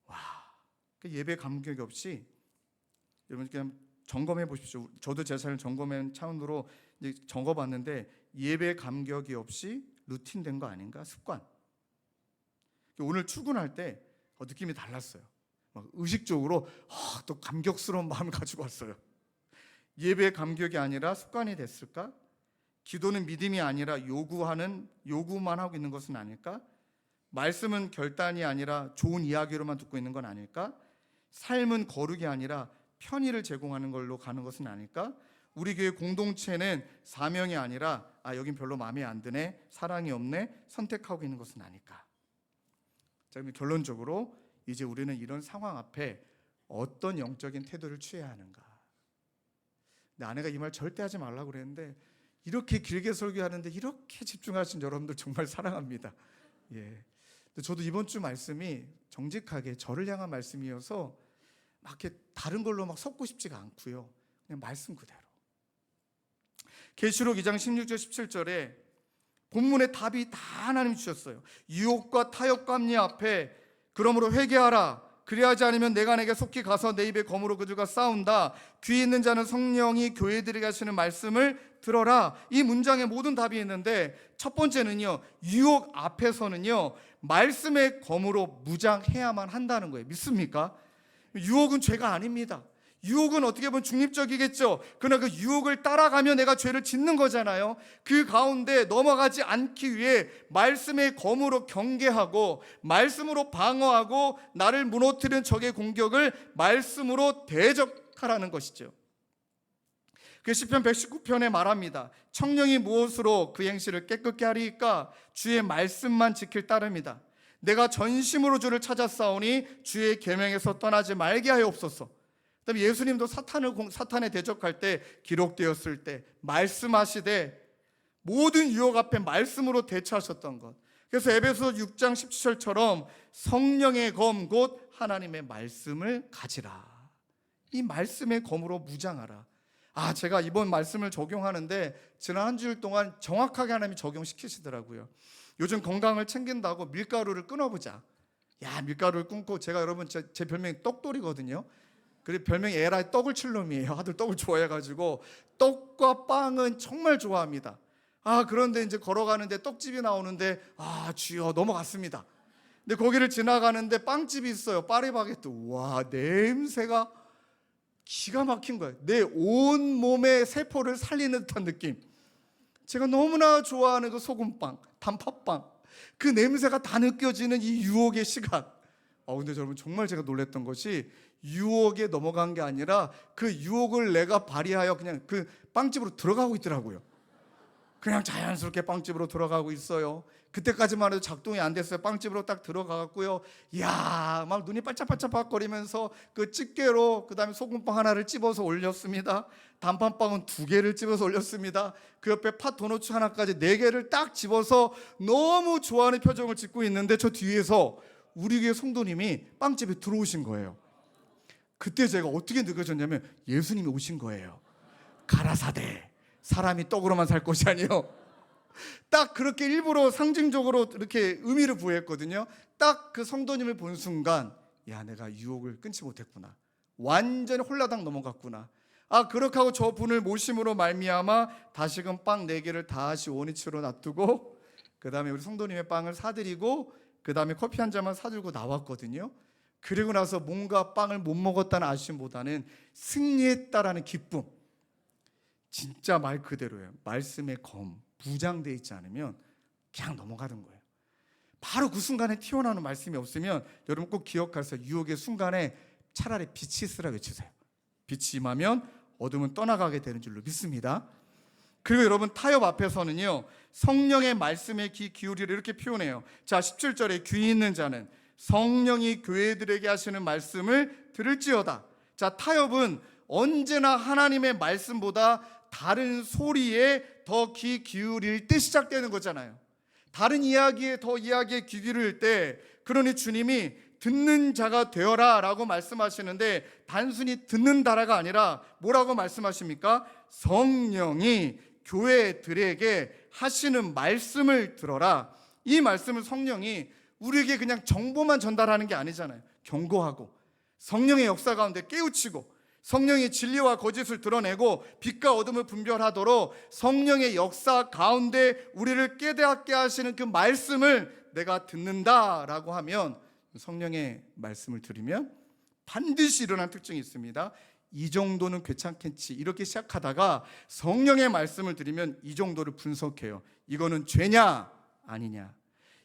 와, 예배 감격이 없이 여러분 그냥 점검해 보십시오. 저도 제 삶을 점검한 차원으로 적어봤는데 예배 감격이 없이 루틴된 거 아닌가? 습관. 오늘 출근할 때 느낌이 달랐어요. 막 의식적으로 또 감격스러운 마음을 가지고 왔어요. 예배의 감격이 아니라 습관이 됐을까? 기도는 믿음이 아니라 요구만 하고 있는 것은 아닐까? 말씀은 결단이 아니라 좋은 이야기로만 듣고 있는 건 아닐까? 삶은 거룩이 아니라 편의를 제공하는 걸로 가는 것은 아닐까? 우리 교회 공동체는 사명이 아니라 여긴 별로 마음에 안 드네, 사랑이 없네, 선택하고 있는 것은 아닐까? 자, 그럼 결론적으로 이제 우리는 이런 상황 앞에 어떤 영적인 태도를 취해야 하는가? 근데 아내가 이 말 절대 하지 말라고 그랬는데 이렇게 길게 설교하는데 이렇게 집중하신 여러분들 정말 사랑합니다. 예. 근데 저도 이번 주 말씀이 정직하게 저를 향한 말씀이어서 막 이렇게 다른 걸로 막 섞고 싶지가 않고요. 그냥 말씀 그대로. 계시록 2장 16절 17절에 본문의 답이 다 하나님 주셨어요. 유혹과 타협과 합리 앞에 그러므로 회개하라. 그리하지 않으면 내가 내게 속히 가서 내 입에 검으로 그들과 싸운다. 귀 있는 자는 성령이 교회들에게 하시는 말씀을 들어라. 이 문장에 모든 답이 있는데 첫 번째는요, 유혹 앞에서는요 말씀의 검으로 무장해야만 한다는 거예요. 믿습니까? 유혹은 죄가 아닙니다. 유혹은 어떻게 보면 중립적이겠죠. 그러나 그 유혹을 따라가며 내가 죄를 짓는 거잖아요. 그 가운데 넘어가지 않기 위해 말씀의 검으로 경계하고 말씀으로 방어하고 나를 무너뜨리는 적의 공격을 말씀으로 대적하라는 것이죠. 그 시편 119편에 말합니다. 청령이 무엇으로 그 행실을 깨끗게 하리이까? 주의 말씀만 지킬 따름이다. 내가 전심으로 주를 찾았사오니 주의 계명에서 떠나지 말게 하옵소서. 그다음에 예수님도 사탄에 대적할 때 기록되었을 때 말씀하시되 모든 유혹 앞에 말씀으로 대처하셨던 것. 그래서 에베소 6장 17절처럼 성령의 검 곧 하나님의 말씀을 가지라. 이 말씀의 검으로 무장하라. 제가 이번 말씀을 적용하는데 지난 한 주일 동안 정확하게 하나님이 적용시키시더라고요. 요즘 건강을 챙긴다고 밀가루를 끊어보자. 야, 밀가루를 끊고, 제가 여러분 제 별명이 떡돌이거든요. 그리고 별명이 에라이 떡을 칠 놈이에요. 아들 떡을 좋아해가지고 떡과 빵은 정말 좋아합니다. 그런데 이제 걸어가는데 떡집이 나오는데 주여 넘어갔습니다. 근데 거기를 지나가는데 빵집이 있어요. 파리바게뜨. 와, 냄새가 기가 막힌 거예요. 내 온 몸의 세포를 살리는 듯한 느낌. 제가 너무나 좋아하는 그 소금빵, 단팥빵, 그 냄새가 다 느껴지는 이 유혹의 시간. 근데 여러분, 정말 제가 놀랐던 것이 유혹에 넘어간 게 아니라 그 유혹을 내가 발휘하여 그냥 그 빵집으로 들어가고 있더라고요. 그냥 자연스럽게 빵집으로 들어가고 있어요. 그때까지만 해도 작동이 안 됐어요. 빵집으로 딱 들어가고요. 이야, 막 눈이 반짝반짝거리면서 그 집게로 그다음에 소금빵 하나를 찝어서 올렸습니다. 단팥빵은 2개를 찝어서 올렸습니다. 그 옆에 팥 도너츠 하나까지 4개를 딱 집어서 너무 좋아하는 표정을 짓고 있는데, 저 뒤에서 우리 교회 성도님이 빵집에 들어오신 거예요. 그때 제가 어떻게 느껴졌냐면 예수님이 오신 거예요. 가라사대, 사람이 떡으로만 살 것이 아니요. 딱 그렇게 일부러 상징적으로 이렇게 의미를 부여했거든요. 딱 그 성도님을 본 순간, 야, 내가 유혹을 끊지 못했구나. 완전히 홀라당 넘어갔구나. 그렇게 하고 저 분을 모심으로 말미암아 다시금 빵 4개를 다시 원위치로 놔두고, 그 다음에 우리 성도님의 빵을 사드리고, 그 다음에 커피 한 잔만 사들고 나왔거든요. 그리고 나서 뭔가 빵을 못 먹었다는 아쉬움보다는 승리했다라는 기쁨. 진짜 말 그대로예요. 말씀의 검, 부장되어 있지 않으면 그냥 넘어가는 거예요. 바로 그 순간에 튀어나오는 말씀이 없으면 여러분 꼭 기억하세요. 유혹의 순간에 차라리 빛이 있으라 외치세요. 빛이 임하면 어둠은 떠나가게 되는 줄로 믿습니다. 그리고 여러분, 타협 앞에서는요, 성령의 말씀에 귀 기울이를 이렇게 표현해요. 자, 17절에 귀 있는 자는 성령이 교회들에게 하시는 말씀을 들을지어다. 자, 타협은 언제나 하나님의 말씀보다 다른 소리에 더 귀 기울일 때 시작되는 거잖아요. 다른 이야기에 귀 기울일 때, 그러니 주님이 듣는 자가 되어라 라고 말씀하시는데, 단순히 듣는다라가 아니라 뭐라고 말씀하십니까? 성령이 교회들에게 하시는 말씀을 들어라. 이 말씀은 성령이 우리에게 그냥 정보만 전달하는 게 아니잖아요. 경고하고 성령의 역사 가운데 깨우치고, 성령이 진리와 거짓을 드러내고 빛과 어둠을 분별하도록 성령의 역사 가운데 우리를 깨닫게 하시는 그 말씀을 내가 듣는다라고 하면, 성령의 말씀을 들으면 반드시 일어난 특징이 있습니다. 이 정도는 괜찮겠지 이렇게 시작하다가 성령의 말씀을 들으면 이 정도를 분석해요. 이거는 죄냐 아니냐,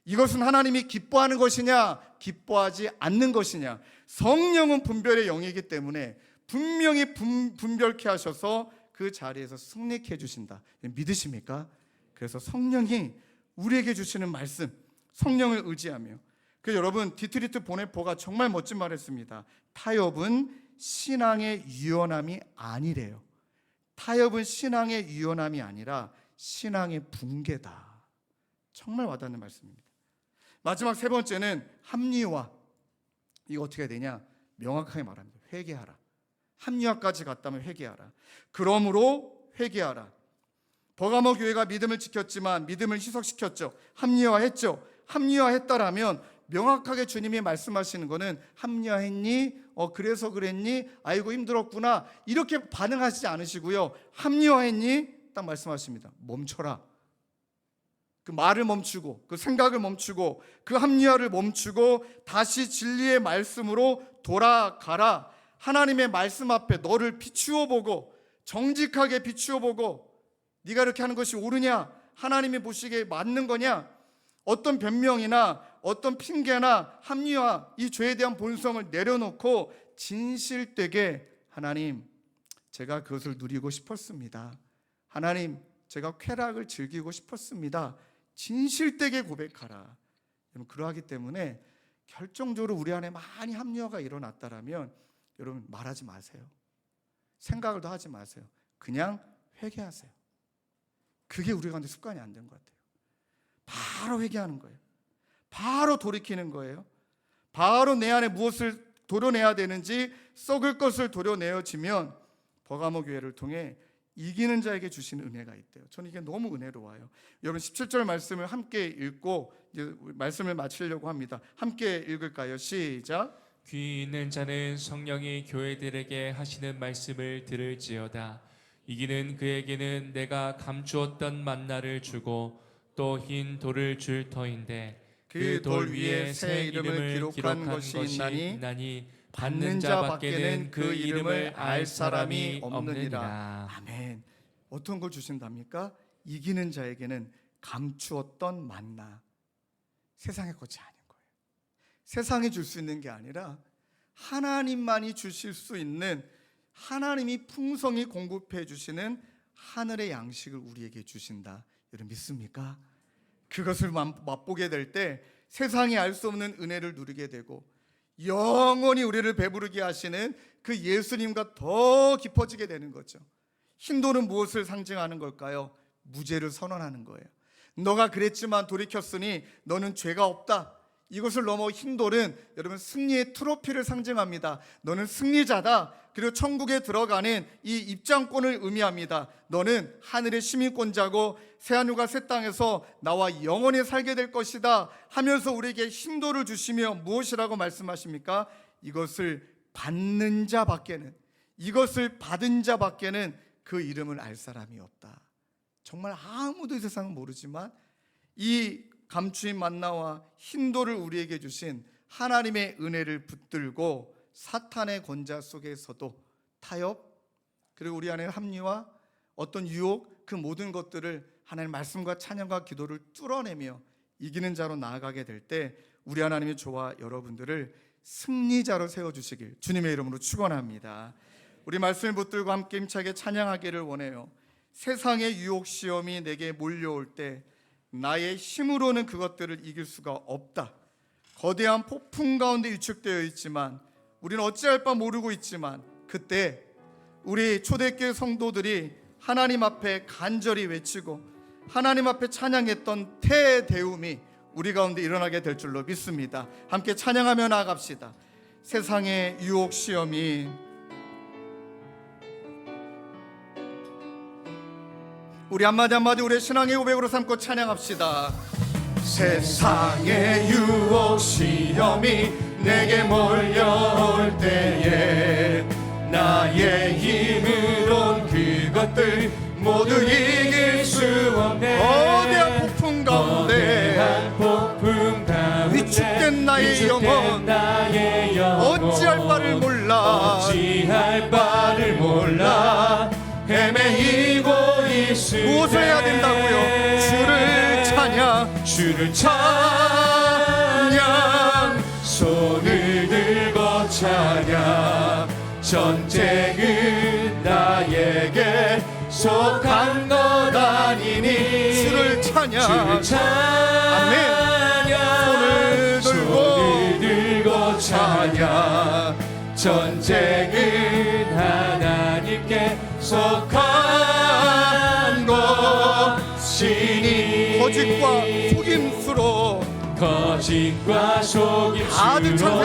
이것은 하나님이 기뻐하는 것이냐 기뻐하지 않는 것이냐. 성령은 분별의 영이기 때문에 분명히 분별케 하셔서 그 자리에서 승리케 해주신다. 믿으십니까? 그래서 성령이 우리에게 주시는 말씀, 성령을 의지하며. 그래서 여러분, 디트리트 보네포가 정말 멋진 말을 했습니다. 타협은 신앙의 유연함이 아니래요. 타협은 신앙의 유연함이 아니라 신앙의 붕괴다. 정말 와닿는 말씀입니다. 마지막 3번째는 합리화. 이거 어떻게 해야 되냐? 명확하게 말합니다. 회개하라. 합리화까지 갔다면 회개하라. 그러므로 회개하라. 버가모 교회가 믿음을 지켰지만 믿음을 희석시켰죠. 합리화했죠. 합리화했다라면 명확하게 주님이 말씀하시는 거는, 합리화했니? 그래서 그랬니? 아이고 힘들었구나, 이렇게 반응하시지 않으시고요. 합리화했니? 딱 말씀하십니다. 멈춰라. 그 말을 멈추고, 그 생각을 멈추고, 그 합리화를 멈추고 다시 진리의 말씀으로 돌아가라. 하나님의 말씀 앞에 너를 비추어 보고, 정직하게 비추어 보고, 네가 이렇게 하는 것이 옳으냐? 하나님이 보시기에 맞는 거냐? 어떤 변명이나 어떤 핑계나 합리화, 이 죄에 대한 본성을 내려놓고 진실되게, 하나님, 제가 그것을 누리고 싶었습니다. 하나님, 제가 쾌락을 즐기고 싶었습니다. 진실되게 고백하라. 여러분, 그러하기 때문에 결정적으로 우리 안에 많이 합리화가 일어났다라면 여러분, 말하지 마세요. 생각을 더 하지 마세요. 그냥 회개하세요. 그게 우리 가운데 습관이 안 된 것 같아요. 바로 회개하는 거예요. 바로 돌이키는 거예요. 바로 내 안에 무엇을 도려내야 되는지, 썩을 것을 도려내어지면 버가모 교회를 통해 이기는 자에게 주시는 은혜가 있대요. 저는 이게 너무 은혜로워요. 여러분 17절 말씀을 함께 읽고 이제 말씀을 마치려고 합니다. 함께 읽을까요? 시작. 귀 있는 자는 성령이 교회들에게 하시는 말씀을 들을지어다. 이기는 그에게는 내가 감추었던 만나를 주고 또 흰 돌을 줄 터인데 그 돌 위에 새 이름을 기록한 것이 있나니 받는 자밖에는 그 이름을 알 사람이 없느니라. 아멘. 어떤 걸 주신답니까? 이기는 자에게는 감추었던 만나. 세상의 것이 아닌 거예요. 세상이 줄 수 있는 게 아니라 하나님만이 주실 수 있는, 하나님이 풍성히 공급해 주시는 하늘의 양식을 우리에게 주신다. 여러분 믿습니까? 그것을 맛보게 될 때 세상이 알 수 없는 은혜를 누리게 되고 영원히 우리를 배부르게 하시는 그 예수님과 더 깊어지게 되는 거죠. 흰돌은 무엇을 상징하는 걸까요? 무죄를 선언하는 거예요. 너가 그랬지만 돌이켰으니 너는 죄가 없다. 이것을 넘어 흰돌은 여러분 승리의 트로피를 상징합니다. 너는 승리자다. 그리고 천국에 들어가는 이 입장권을 의미합니다. 너는 하늘의 시민권자고 새하늘과 새 땅에서 나와 영원히 살게 될 것이다 하면서 우리에게 흰돌을 주시며 무엇이라고 말씀하십니까? 이것을 받는 자밖에는, 이것을 받은 자밖에는 그 이름을 알 사람이 없다. 정말 아무도 이 세상은 모르지만 이 감추인 만나와 흰돌을 우리에게 주신 하나님의 은혜를 붙들고 사탄의 권자 속에서도 타협, 그리고 우리 안에 합리화, 어떤 유혹, 그 모든 것들을 하나님의 말씀과 찬양과 기도를 뚫어내며 이기는 자로 나아가게 될 때 우리 하나님이 저와 여러분들을 승리자로 세워주시길 주님의 이름으로 축원합니다. 우리 말씀을 붙들고 함께 힘차게 찬양하기를 원해요. 세상의 유혹 시험이 내게 몰려올 때 나의 힘으로는 그것들을 이길 수가 없다. 거대한 폭풍 가운데 위축되어 있지만 우리는 어찌할 바 모르고 있지만 그때 우리 초대교회 성도들이 하나님 앞에 간절히 외치고 하나님 앞에 찬양했던 태대움이 우리 가운데 일어나게 될 줄로 믿습니다. 함께 찬양하며 나아갑시다. 세상의 유혹 시험이 우리 한마디 한마디 우리의 신앙의 고백으로 삼고 찬양합시다. 세상의 유혹 시험이 내게 몰려올 때에 나의 힘으론 그것들 모두 이길 수 없네. 거대한 폭풍 가운데 위축된 나의 영혼 어찌할 바를 몰라 헤매이고 있으니 무엇을 해야 된다고요? 주를 찬양 손을 들고 찬양 전쟁은 나에게 속한 것 아니니 주를 찬양 아멘. 손을 들고 찬양 전쟁은 하나님께 속한 것이니 거짓과 속임수로 가득 찬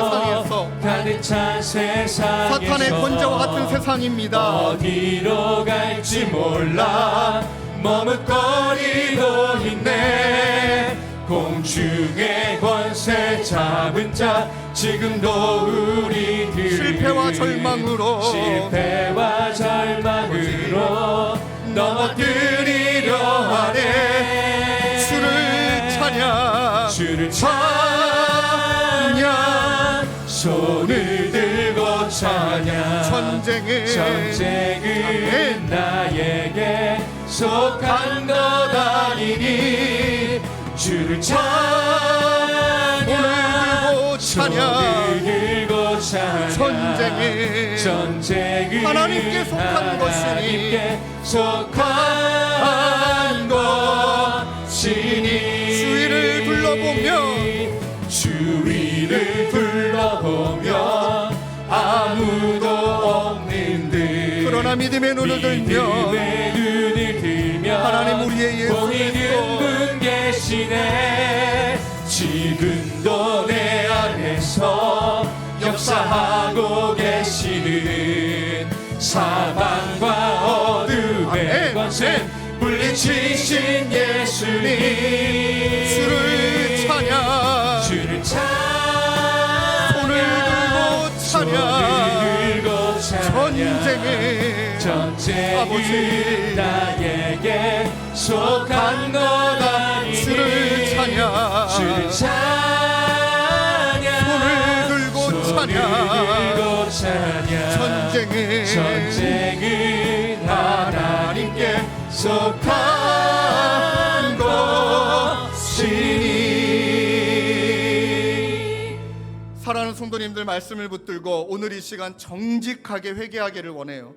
세상에서 사탄의 권자와 같은 세상입니다. 어디로 갈지 몰라 머뭇거리고 있네. 공중의 권세 잡은 자 지금도 우리들 실패와 절망으로 넘어뜨리려 하네. 주를 찬양 손을 들고 찬양 전쟁은 나에게 속한 것 아니니 주를 찬양 손을 들고 찬양 전쟁은 하나님께 속한 것이니 주위를 둘러보며 아무도 없는 듯 그러나 믿음의 눈을 들며 하나님 우리의 예수 분 계시네. 지금도 내 안에서 역사하고 계시는 사방과 어둠에 평생 물리치신 예수님 주를 찬양 주를 손을 들고 찬양 전쟁의 아버지 나에게 속한 것 아니니 주를 찬양 손을 들고 찬양 전쟁은 하나님께 속한 것이니. 사랑하는 성도님들, 말씀을 붙들고 오늘 이 시간 정직하게 회개하기를 원해요.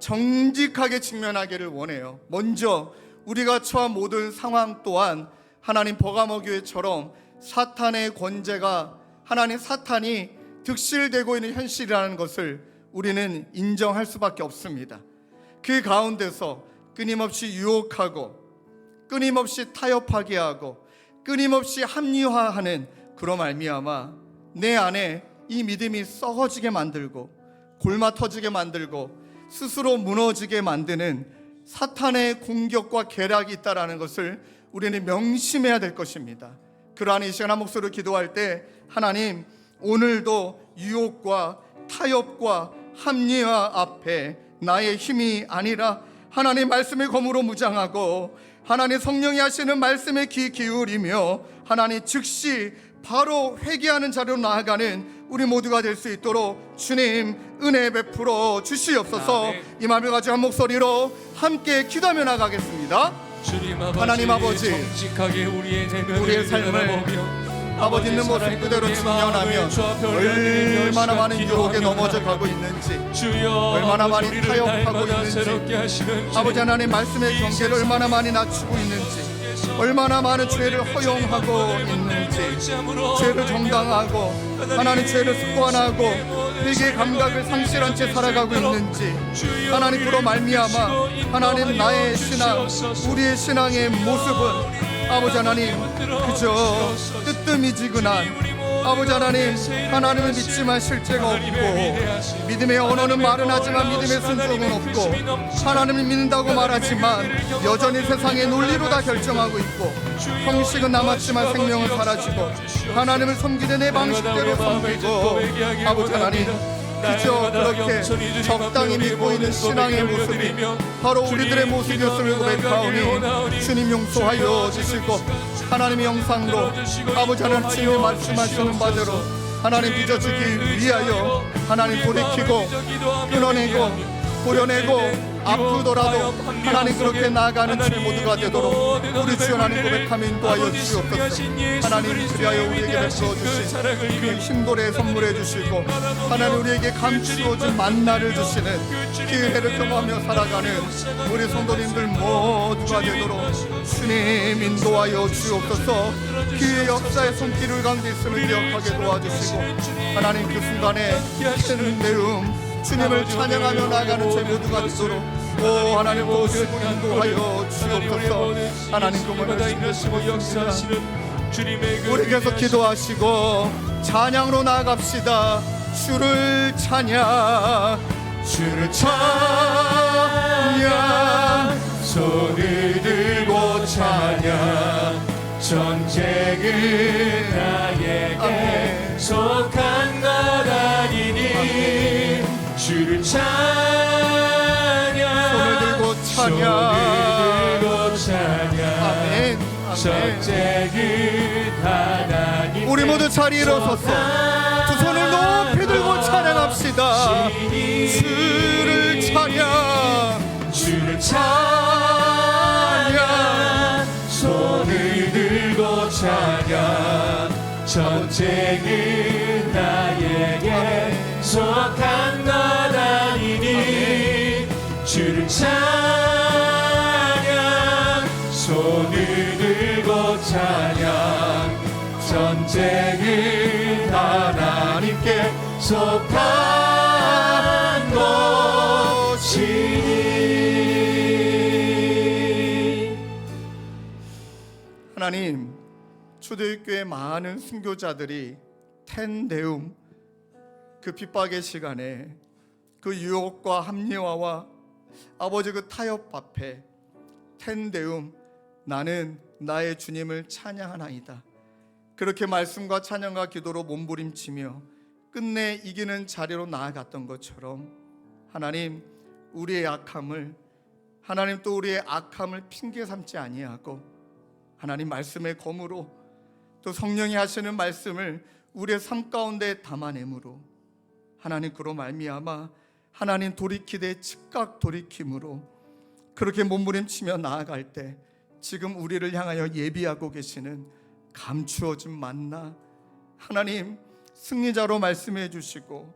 정직하게 직면하기를 원해요. 먼저 우리가 처한 모든 상황 또한 하나님 버가모 교회처럼 사탄의 권세가, 하나님 사탄이 득실되고 있는 현실이라는 것을 우리는 인정할 수밖에 없습니다. 그 가운데서 끊임없이 유혹하고 끊임없이 타협하게 하고 끊임없이 합리화하는 그로 말미암아 내 안에 이 믿음이 썩어지게 만들고 골마 터지게 만들고 스스로 무너지게 만드는 사탄의 공격과 계략이 있다는 것을 우리는 명심해야 될 것입니다. 그러한 이 시간 한 목소리로 기도할 때 하나님, 오늘도 유혹과 타협과 합리화 앞에 나의 힘이 아니라 하나님 말씀의 검으로 무장하고 하나님 성령이 하시는 말씀에 귀 기울이며 하나님 즉시 바로 회개하는 자리로 나아가는 우리 모두가 될 수 있도록 주님 은혜 베풀어 주시옵소서. 이 마음을 가지고 한 목소리로 함께 기도하며 나가겠습니다. 하나님 아버지, 정직하게 우리의 삶을 아버지 있는 모습 그대로 직면하면 얼마나 많은 유혹에 넘어져 가고 있는지, 얼마나 많이 타협하고 있는지, 아버지 하나님 말씀의 경계를 얼마나 많이 낮추고 있는지, 얼마나 많은 죄를 허용하고 있는지, 죄를 정당하고 하나님 죄를 습관하고 회개의 감각을 상실한 채 살아가고 있는지, 하나님 그로 말미암아 하나님 나의 신앙, 우리의 신앙의 모습은 아버지 하나님 그저 뜨뜻미지근한, 아버지 하나님 하나님을 믿지만 실제가 없고, 믿음의 언어는 말은 하지만 믿음의 순종은 없고, 하나님을 믿는다고 말하지만 여전히 세상의 논리로 다 결정하고 있고, 형식은 남았지만 생명은 사라지고, 하나님을 섬기는 내 방식대로 섬기고, 아버지 하나님 그저 그렇게 적당히 믿고 있는 신앙의 모습이 바로 우리들의 모습이었음을 고백하오니 주님 용서하여 주시고, 하나님의 영상으로 아버지 하나님 주님이 말씀하시는 바대로 하나님 빚어주기 위하여 하나님 돌이키고 끊어내고 고려내고 아프더라도 하나님 그렇게 나아가는 주님 모두가 되도록 우리 주 하나님 고백하며 인도하여 주시옵소서. 하나님 그리하여 우리에게 베풀어 주신 그 힘도래 선물해 주시고, 하나님 우리에게 감추어진 만나를 주시는 그 은혜를 경험하며 살아가는 우리 성도님들 모두가 되도록 주님 인도하여 주옵소서. 그 역사의 손길을 가운데 있음을 기억하게 도와주시고, 하나님 그 순간에 큰 내음 주님을 찬양하며 나아가는 저희 모두가 되도록 오 하나님 도우시고 인도하여 주옵소서. 하나님 그분을 역사하시는 우리 계속 기도하시고 찬양으로 나아갑시다. 주를 찬양, 주를 찬양, 손을 들고 찬양, 전쟁은 나에게 속한 것 아니니 주를 찬양, 손을 들고 찬양, 아멘, 아멘. 전쟁은 하나님. 우리 모두 자리에 일어서서 두 손을 높이 들고 찬양합시다. 주를 찬양, 주를 찬양, 손을 들고 찬양, 전쟁은 나에게 속한 것 아니니 주를 찬양, 손을 들고 찬양, 전쟁은 하나님께 속한 것이니. 하나님, 초대교회 많은 순교자들이 텐데움, 그 핍박의 시간에 그 유혹과 합리화와 아버지 그 타협 앞에 텐데움 나는 나의 주님을 찬양하나이다. 그렇게 말씀과 찬양과 기도로 몸부림치며 끝내 이기는 자리로 나아갔던 것처럼 하나님 우리의 약함을 하나님 또 우리의 악함을 핑계 삼지 아니하고 하나님 말씀의 검으로 또 성령이 하시는 말씀을 우리의 삶 가운데 담아내므로 하나님 그로 말미암아 하나님 돌이키되 즉각 돌이킴으로 그렇게 몸부림치며 나아갈 때 지금 우리를 향하여 예비하고 계시는 감추어진 만나 하나님 승리자로 말씀해 주시고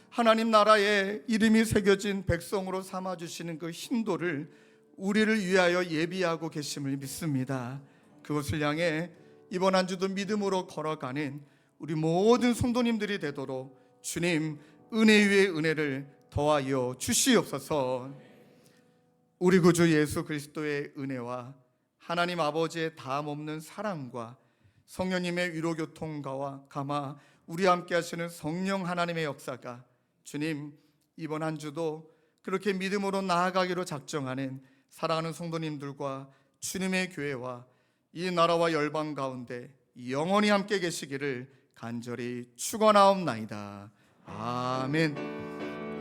하나님 나라에 이름이 새겨진 백성으로 삼아주시는 그 hin도를 우리를 위하여 예비하고 계심을 믿습니다. 그것을 향해 이번 한 주도 믿음으로 걸어가는 우리 모든 성도님들이 되도록 주님 은혜 위에 은혜를 더하여 주시옵소서. 우리 구주 예수 그리스도의 은혜와 하나님 아버지의 다함없는 사랑과 성령님의 위로교통가와 가마 우리와 함께 하시는 성령 하나님의 역사가 주님 이번 한 주도 그렇게 믿음으로 나아가기로 작정하는 사랑하는 성도님들과 주님의 교회와 이 나라와 열방 가운데 영원히 함께 계시기를 간절히 축원하옵나이다. 아멘.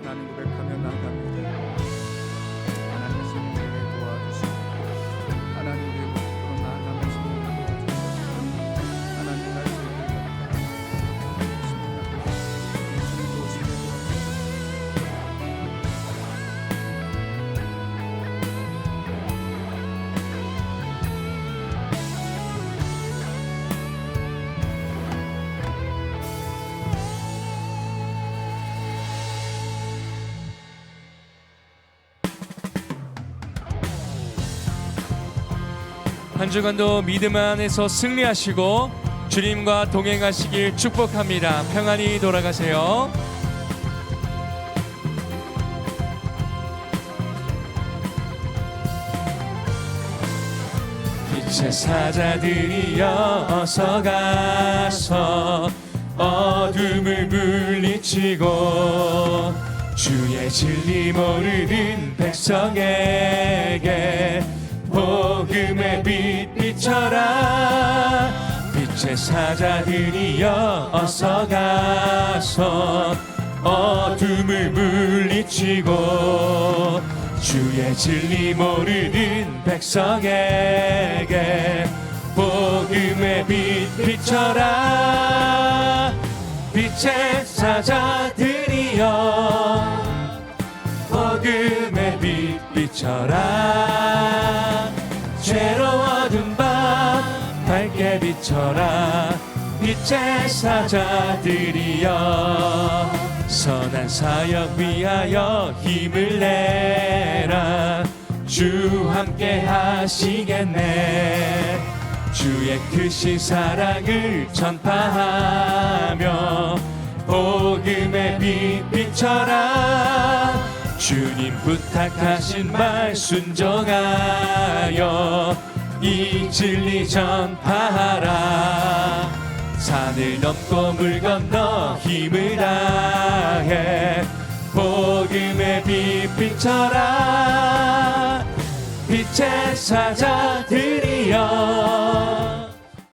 하나님 고백하며 나아갑니다. 하나님께서 우리에게 도와주시고 하나님 우리의 모습으로 나아가면서 도와주시고 하나님 말씀을 주님도 오시게 한 주간도 믿음 안에서 승리하시고 주님과 동행하시길 축복합니다. 평안히 돌아가세요. 빛의 사자들이여 어서 가서 어둠을 물리치고 주의 진리 모르는 백성에게 복음의 빛 비춰라. 빛의 사자들이여 어서 가서 어둠을 물리치고 주의 진리 모르는 백성에게 복음의 빛 비춰라. 빛의 사자들이여 복음의 빛 비춰라. 죄로워둔 밤 밝게 비춰라. 빛의 사자들이여 선한 사역 위하여 힘을 내라. 주 함께 하시겠네. 주의 크신 사랑을 전파하며 복음의 빛 비춰라. 주님 부탁하신 말 순종하여 이 진리 전파하라. 산을 넘고 물 건너 힘을 다해 복음의 빛 비춰라. 빛의 사자들이여